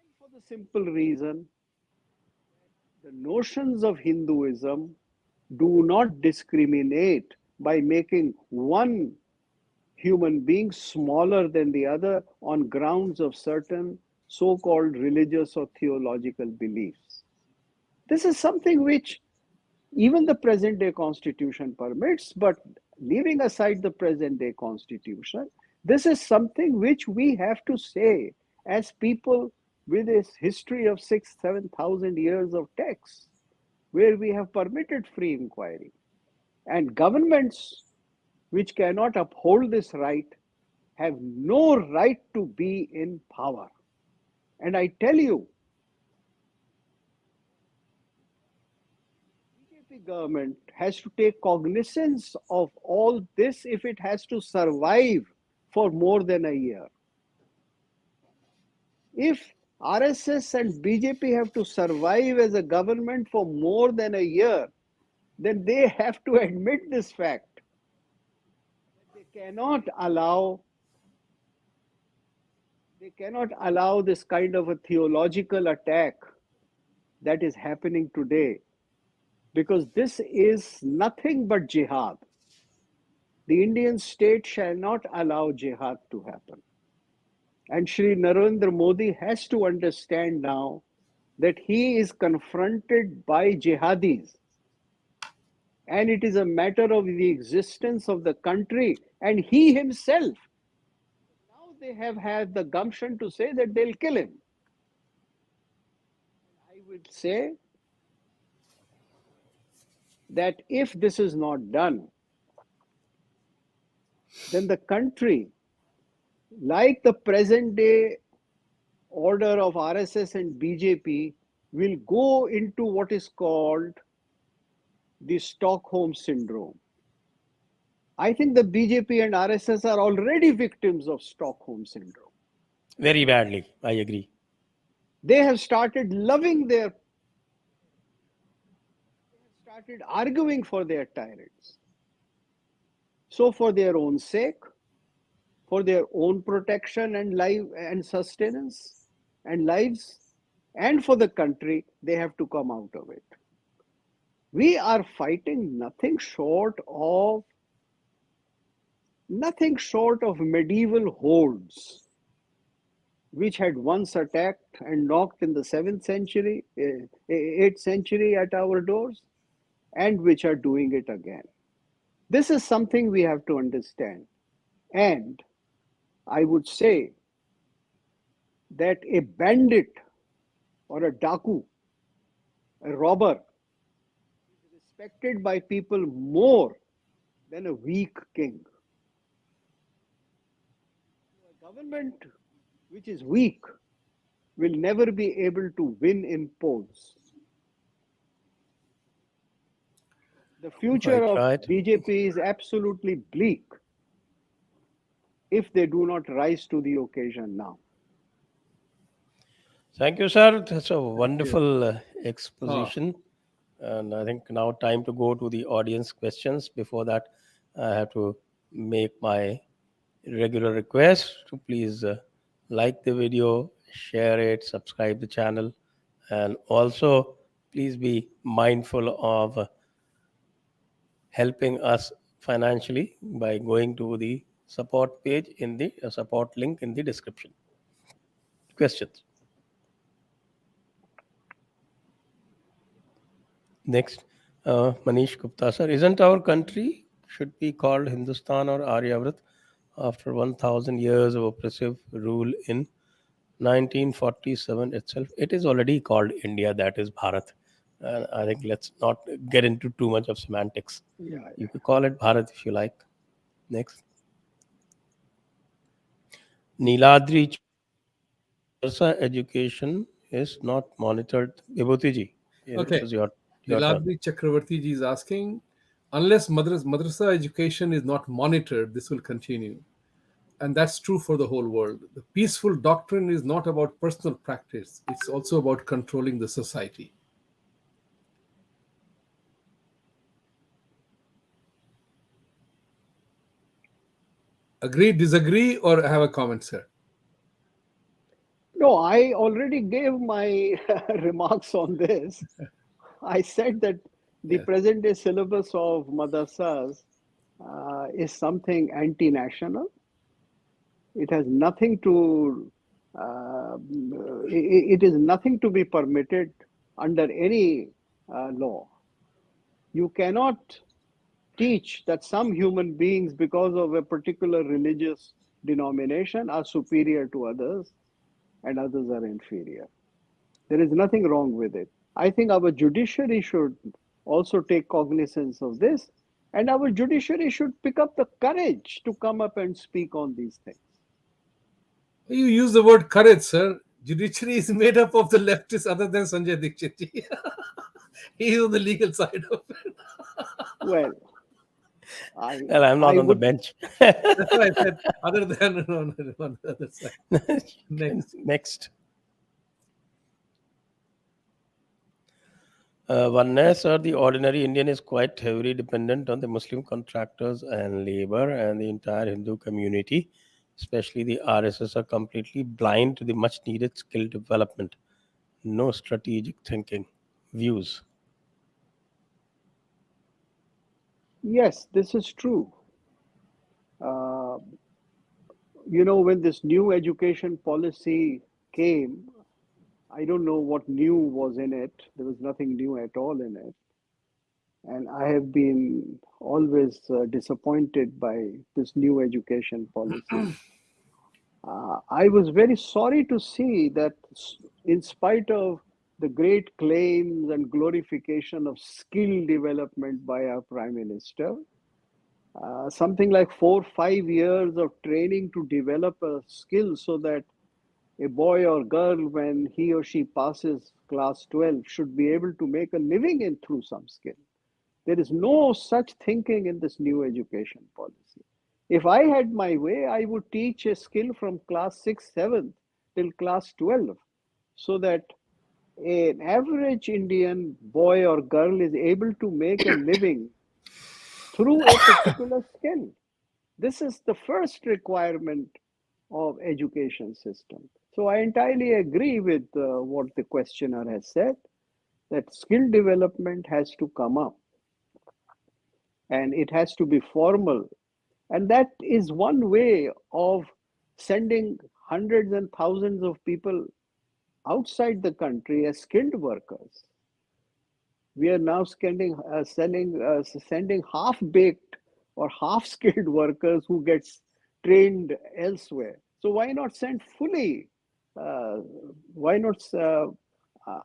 And for the simple reason, the notions of Hinduism do not discriminate by making one human being smaller than the other on grounds of certain so-called religious or theological beliefs. This is something which Even the present day constitution permits, but leaving aside the present day constitution, this is something which we have to say as people with a history of 7,000 years of texts, where we have permitted free inquiry. And governments which cannot uphold this right have no right to be in power. And I tell you, BJP government has to take cognizance of all this if it has to survive for more than a year. If RSS and BJP have to survive as a government for more than a year, then they have to admit this fact. They cannot allow this kind of a theological attack that is happening today, because this is nothing but jihad. The Indian state shall not allow jihad to happen. And Shri Narendra Modi has to understand now that he is confronted by jihadis. And it is a matter of the existence of the country. And he himself, now they have had the gumption to say that they'll kill him. I would say that if this is not done, then the country, like the present day order of RSS and BJP, will go into what is called the Stockholm syndrome. I think the BJP and RSS are already victims of Stockholm syndrome. Very badly, I agree. They have started started arguing for their tyrants. So for their own sake, for their own protection and life and sustenance and lives, and for the country, they have to come out of it. We are fighting nothing short of medieval hordes, which had once attacked and knocked in the 7th century, 8th century at our doors, and which are doing it again. This is something we have to understand. And I would say that a bandit or a daku, a robber, is respected by people more than a weak king. A government which is weak will never be able to win in polls. The future of Right. BJP is absolutely bleak if they do not rise to the occasion now. Thank you, sir. That's a Thank you. wonderful Ah, exposition. And I think now time to go to the audience questions. Before that, I have to make my regular request to please like the video, share it, subscribe the channel, and also please be mindful of helping us financially by going to the support page in the support link in the description. Questions. Next, Manish Gupta sir, isn't our country should be called Hindustan or Aryavrat after 1000 years of oppressive rule in 1947 itself? It is already called India, that is Bharat. And I think let's not get into too much of semantics. Yeah, You could call it Bharat if you like. Next. Niladri Chakravarti says madrasa education is not monitored. Vibhuti Ji, it okay. is your turn. Niladri Chakravarti ji is asking, unless madrasa education is not monitored, this will continue. And that's true for the whole world. The peaceful doctrine is not about personal practice, it's also about controlling the society. Agree, disagree, or have a comment, sir? no, I already gave my remarks on this. I said that the Yes. present day syllabus of madrasas is something anti-national. It has nothing to, it is nothing to be permitted under any law. You cannot teach that some human beings, because of a particular religious denomination, are superior to others and others are inferior. There is nothing wrong with it. I think our judiciary should also take cognizance of this, and our judiciary should pick up the courage to come up and speak on these things. You use the word courage, sir. Judiciary is made up of the leftists other than Sanjay Dixit. He is on the legal side of it. Well, I Well, I'm not I on the would bench. That's why I said other than on the other side. Next. Next. Oneness or the ordinary Indian is quite heavily dependent on the Muslim contractors and labor, and the entire Hindu community, especially the RSS, are completely blind to the much needed skill development. No strategic thinking. Views. yes, this is true. Uh, when this new education policy came, I don't know what new was in it. There was nothing new at all in it. And I have been always disappointed by this new education policy. I was very sorry to see that, in spite of the great claims and glorification of skill development by our Prime Minister, something like 4 or 5 years of training to develop a skill so that a boy or girl, when he or she passes class 12, should be able to make a living in through some skill. There is no such thinking in this new education policy. If I had my way, I would teach a skill from class 6, 7 till class 12 so that an average Indian boy or girl is able to make a living through a particular skill. This is the first requirement of education system. So I entirely agree with what the questioner has said, that skill development has to come up and it has to be formal. And that is one way of sending hundreds and thousands of people outside the country as skilled workers. We are now sending half-baked or half-skilled workers who gets trained elsewhere. So why not send fully? Why not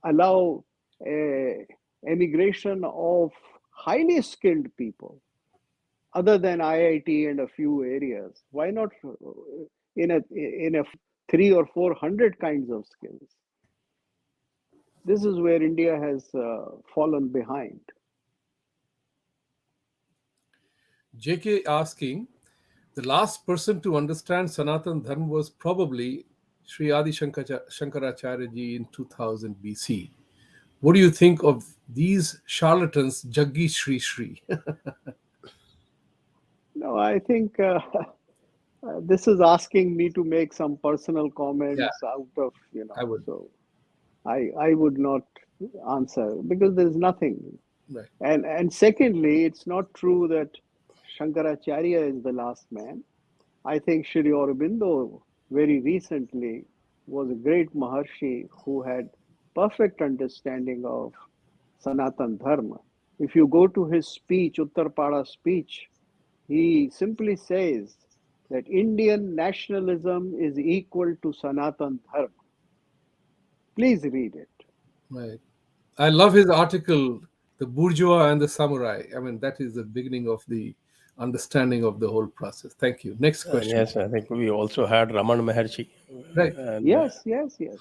allow emigration of highly skilled people, other than IIT and a few areas? Why not in a 300 or 400 kinds of skills? This is where India has fallen behind. JK asking, the last person to understand Sanatan Dharma was probably Sri Adi Shankaracharya ji in 2000 BC. What do you think of these charlatans, Jaggi Shri Shri? No, I think this is asking me to make some personal Yeah, comments out of, I would. so I would not answer because there's nothing. Right. And secondly, it's not true that Shankaracharya is the last man. I think Sri Aurobindo very recently was a great Maharshi who had perfect understanding of Sanatan Dharma. If you go to his speech, Uttarpada speech, he simply says that Indian nationalism is equal to Sanatan Dharma. Please read it. Right. I love his article, The Bourgeois and the Samurai. I mean, that is the beginning of the understanding of the whole process. Thank you. Next And question. yes, I think we also had Raman Maharshi. Right. And Yes, yes, yes.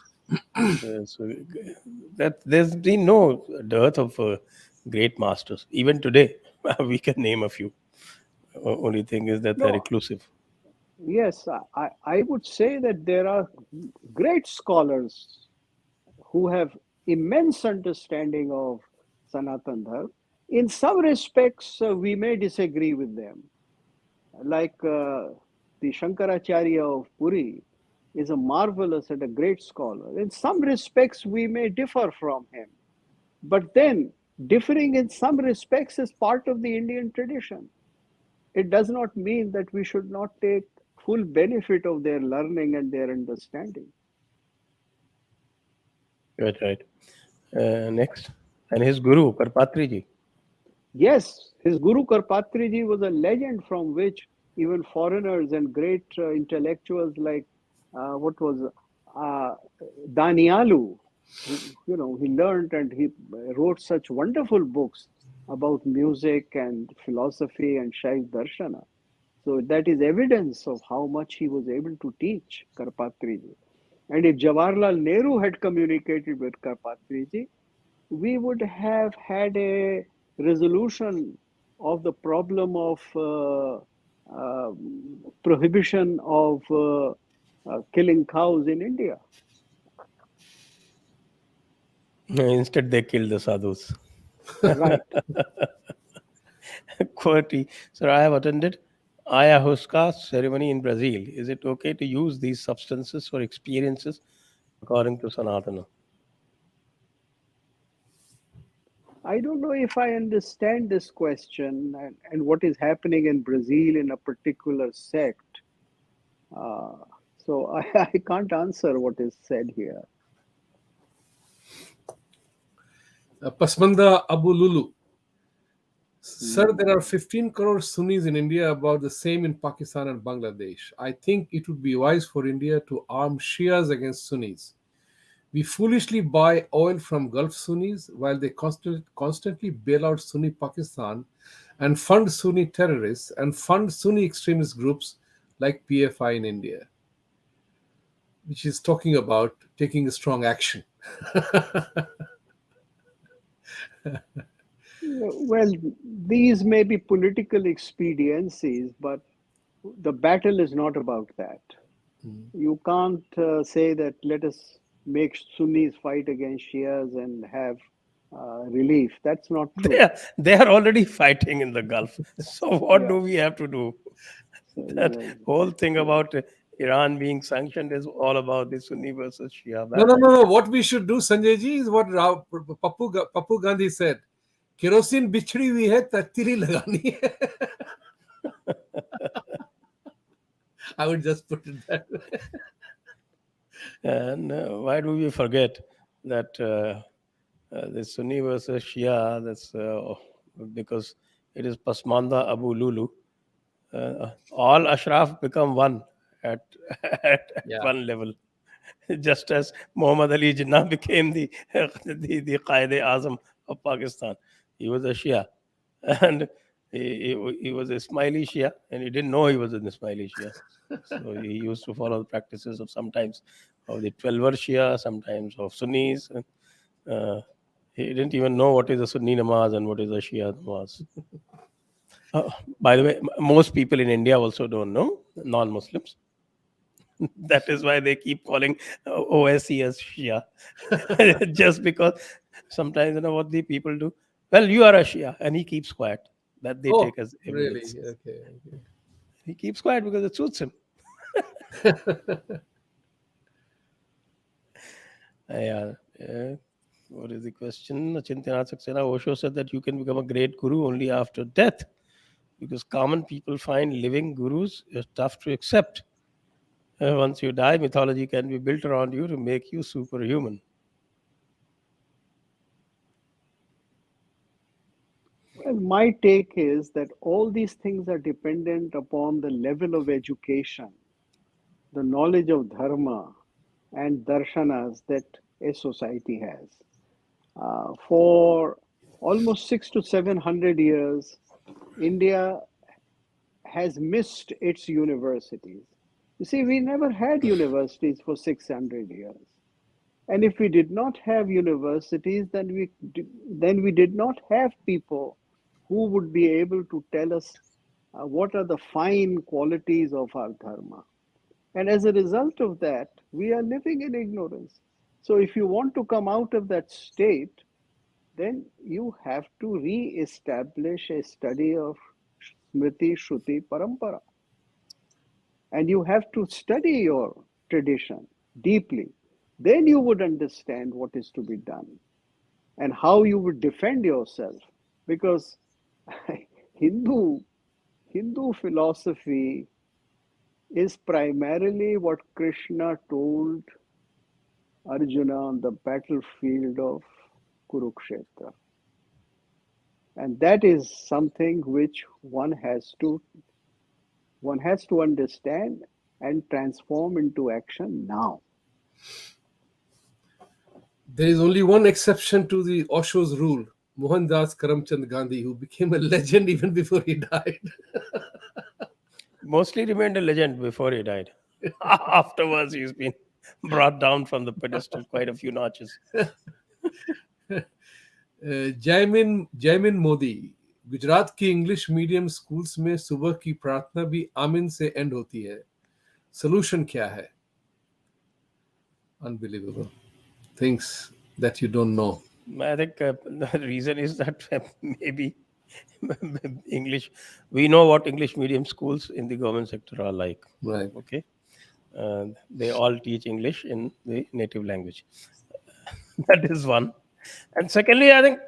so that there's been no dearth of great masters. Even today, we can name a few. Only thing is that they're No, reclusive. yes, I would say that there are great scholars who have immense understanding of Sanatan Dharma. In some respects, we may disagree with them. Like the Shankaracharya of Puri is a marvelous and a great scholar. In some respects, we may differ from him. But then, differing in some respects is part of the Indian tradition. It does not mean that we should not take full benefit of their learning and their understanding. Right, right. Next. And his guru, Karpatri ji. Yes, his Guru Karpatriji was a legend from which even foreigners and great intellectuals like what was uh, Danialu, he learned and he wrote such wonderful books about music and philosophy and Shaikh Darshana. So that is evidence of how much he was able to teach Karpatriji. And if Jawaharlal Nehru had communicated with Karpatriji, we would have had a resolution of the problem of uh, prohibition of killing cows in India. Instead, they killed the sadhus. Right. Quality. Sir, I have attended ayahuasca ceremony in Brazil. Is it okay to use these substances for experiences according to Sanatana? I don't know if I understand this question and what is happening in Brazil in a particular sect. Uh, so I can't answer what is said here. Pasmanda Abu Lulu. Sir, Hmm. there are 15 crore Sunnis in India, about the same in Pakistan and Bangladesh. I think it would be wise for India to arm Shias against Sunnis. We foolishly buy oil from Gulf Sunnis while they constantly bail out Sunni Pakistan and fund Sunni terrorists and fund Sunni extremist groups like PFI in India, which is talking about taking a strong action. Well, these may be political expediencies, but the battle is not about that. You can't say that let us make Sunnis fight against Shias and have relief. That's not They true. are, they are already fighting in the Gulf. So what Yeah. do we have to do? So, That whole thing about Iran being sanctioned is all about the Sunni versus Shia No, no, battle. no, no. What we should do, Sanjay ji, is what Papu Gandhi said. Kerosene bichdi hui hai, tatti lagani hai. I would just put it that way. And why do we forget that the Sunni versus Shia? That's because it is Pasmanda Abu Lulu. All Ashraf become one at, at Yeah. one level. Just as Muhammad Ali Jinnah became the Qaeda Azam of Pakistan. He was a Shia. And he was a Ismaili Shia, and he didn't know he was an Ismaili Shia. So he used to follow the practices of sometimes of the 12 Shia, sometimes of Sunnis. And, uh, he didn't even know what is a Sunni namaz and what is a Shia namaz. Uh, by the way, most people in India also don't know, non-Muslims. That is why they keep calling OSC as Shia. Just because sometimes you know what the people do. Well, you are a Shia, and he keeps quiet. That they Oh, take as really? evidence. Okay. He keeps quiet because it suits him. Okay. Yeah. What is the question? Chintana Saxena Osho said that you can become a great guru only after death because common people find living gurus is tough to accept. Once you die, mythology can be built around you to make you superhuman. Well, my take is that all these things are dependent upon the level of education, the knowledge of dharma and darshanas that a society has. For almost 600 to 700 years, India has missed its universities. You see, we never had universities for 600 years. And if we did not have universities, then we did not have people who would be able to tell us what are the fine qualities of our dharma. And as a result of that, we are living in ignorance. So if you want to come out of that state, then you have to re-establish a study of Smriti, Shruti, Parampara. And you have to study your tradition deeply. Then you would understand what is to be done and how you would defend yourself. Because Hindu Hindu philosophy is primarily what Krishna told Arjuna on the battlefield of Kurukshetra. And that is something which one has to understand and transform into action now. There is only one exception to the Osho's rule, Mohandas Karamchand Gandhi, who became a legend even before he died. Mostly remained a legend before he died. Afterwards, he's been brought down from the pedestal quite a few notches. Jaymin Modi, Gujarat की English medium schools में सुबह की प्रार्थना भी आमीन से and होती है. Solution क्या है? Unbelievable. Things that you don't know. I think the reason is that maybe English, we know what English medium schools in the government sector are like. Right. Okay. They all teach English in the native language. That is one. And secondly, I think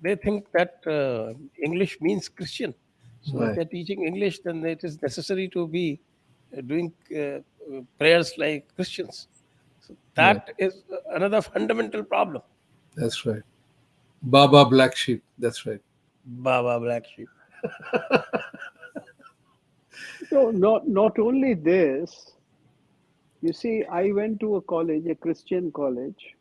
they think that English means Christian. So if Right. they're teaching English, then it is necessary to be doing prayers like Christians. So that is another fundamental problem. That's right. Baba Black Sheep. That's right. Baba Black Sheep. So not only this, you see, I went to a college, a Christian college,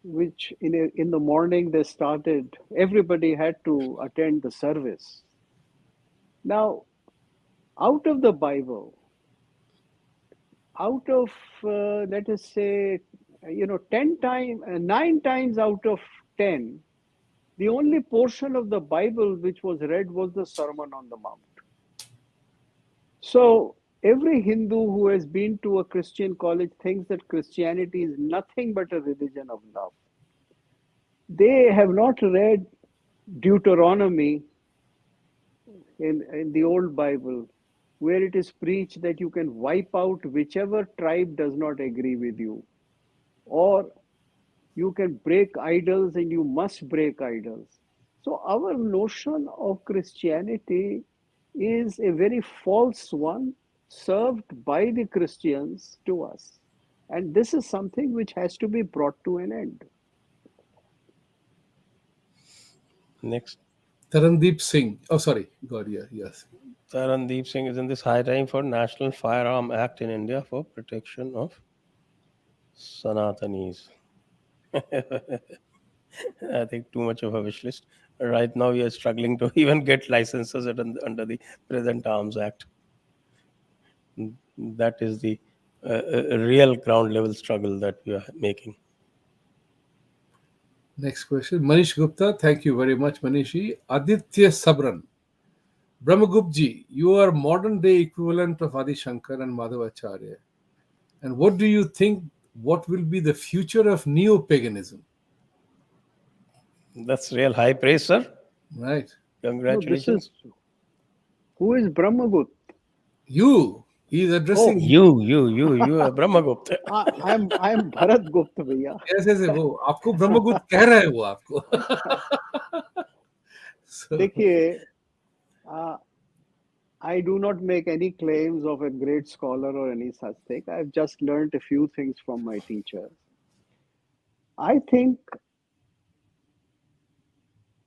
which in the morning they started, everybody had to attend the service. Now, out of the Bible, out of let us say, 9 times out of 10, the only portion of the Bible which was read was the Sermon on the Mount. So every Hindu who has been to a Christian college thinks that Christianity is nothing but a religion of love. They have not read Deuteronomy in the old Bible, where it is preached that you can wipe out whichever tribe does not agree with you, or you can break idols and you must break idols. So our notion of Christianity is a very false one, served by the Christians to us. And this is something which has to be brought to an end. Next. Tarandeep Singh. Oh, sorry. God, yeah, yes. Tarandeep Singh is in this high time for National Firearm Act in India for protection of Sanatanis. I think too much of a wish list. Right now, we are struggling to even get licenses under the present Arms Act. That is the real ground level struggle that we are making. Next question. Manish Gupta. Thank you very much, Manishi. Aditya Sabran. Brahmaguptji, you are modern day equivalent of Adi Shankar and Madhavacharya. And what do you think, what will be the future of neo-paganism? That's real high praise, sir. Right. Congratulations. Who is Brahmagut? You. He is addressing You are Brahmagupta. I'm Bharat Gupt, भैया. कैसे वो आपको ब्रह्मगुप्त कह रहा है वो आपको. देखिए, I do not make any claims of a great scholar or any such thing. I've just learned a few things from my teachers. I think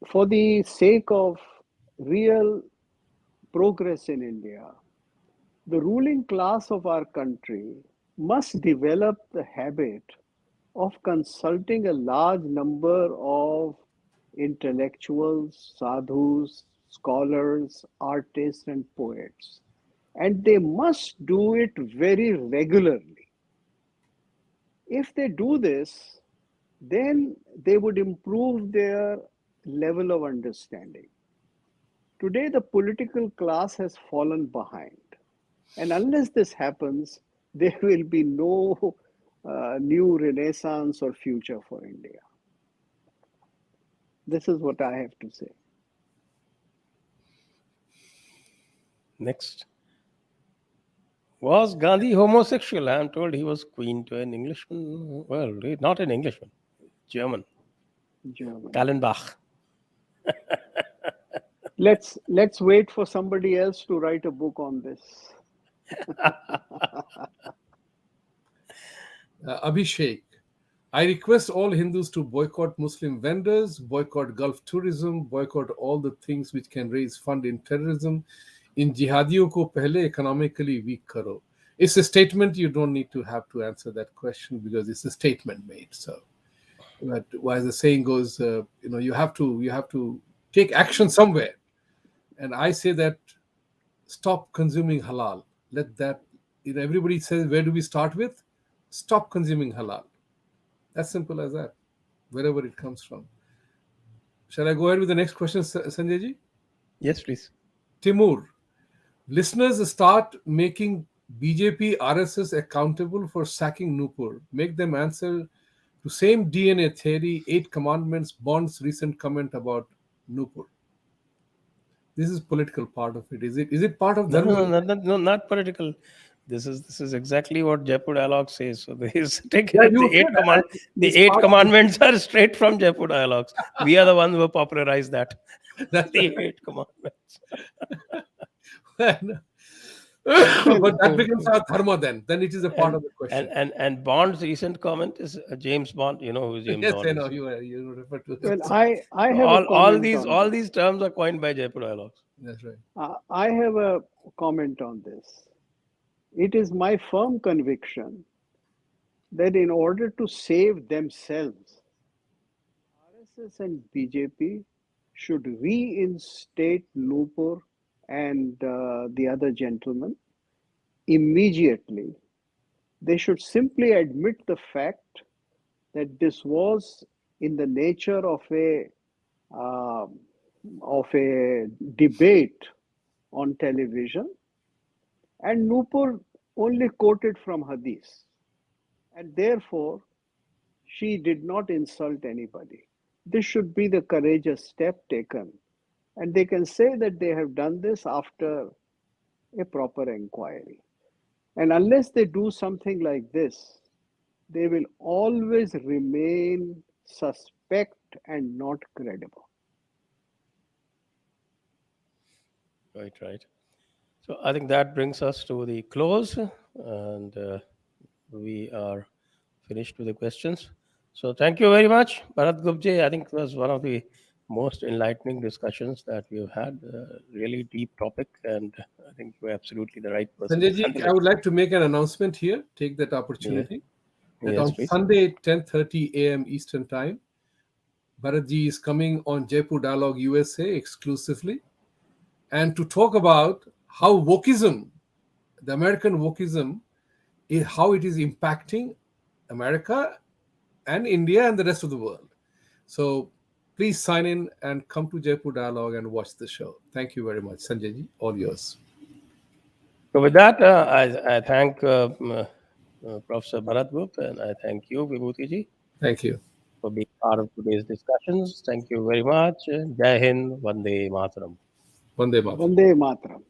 for the sake of real progress in India, the ruling class of our country must develop the habit of consulting a large number of intellectuals, sadhus, scholars, artists, and poets. And they must do it very regularly. If they do this, then they would improve their level of understanding. Today, the political class has fallen behind. And unless this happens, there will be no new renaissance or future for India. This is what I have to say. Next. Was Gandhi homosexual? I am told he was queen to an Englishman. Well, not an Englishman, German. Kallenbach. Let's wait for somebody else to write a book on this. Abhishek, I request all Hindus to boycott Muslim vendors, boycott Gulf tourism, boycott all the things which can raise fund in terrorism. In jihadiyon ko pehle economically weak karo. It's a statement. You don't need to have to answer that question because it's a statement made. So, but as the saying goes, you have to take action somewhere. And I say that stop consuming halal. Let that. Everybody says, where do we start with? Stop consuming halal. As simple as that, wherever it comes from. Shall I go ahead with the next question, Sanjay ji? Yes, please. Timur, listeners start making BJP RSS accountable for sacking Nupur. Make them answer to same DNA theory, 8 commandments, Bond's recent comment about Nupur. This is political part of it. Is it part of No, Dharma? no, not political. This is exactly what Jaipur dialogue says. So he's taken Yeah, it. you said that. The It's eight part of commandments are straight from Jaipur dialogues. We are the ones who popularized that. That's The 8 commandments. but that becomes our dharma then. Then it is a part And of the question. and Bond's recent comment is James Bond. You know who James Yes, Bond I know is. you refer to Well, that. I So have a all comment these on all this. these terms are coined by Jaipur dialogues. That's right. I have a comment on this. It is my firm conviction that in order to save themselves, RSS and BJP should reinstate Nupur and the other gentleman immediately. They should simply admit the fact that this was in the nature uh, of a debate on television, and Nupur only quoted from Hadith, and therefore she did not insult anybody. This should be the courageous step taken, and they can say that they have done this after a proper inquiry. And unless they do something like this, they will always remain suspect and not credible. Right. So I think that brings us to the close, and we are finished with the questions. So thank you very much, Bharat Gupta. I think it was one of the most enlightening discussions that we've had. Really deep topic, and I think you're absolutely the right person to Sanjay ji, handle I it. would like to make an announcement here. Take that Yeah. opportunity. That Yes, on please. Sunday, 10:30 a.m. Eastern Time, Bharat ji is coming on Jaipur Dialogue USA exclusively, and to talk about how wokeism, the American wokeism, how it is impacting America and India and the rest of the world. So please sign in and come to Jaipur Dialogue and watch the show. Thank you very much, Sanjay ji. All yours. So with that, I thank Professor Bharat Gupt, and I thank you, Vibhuti Ji, Thank you. for being part of today's discussions. Thank you very much. Jai Hind, Vande Mataram. Vande Mataram. Vande Mataram.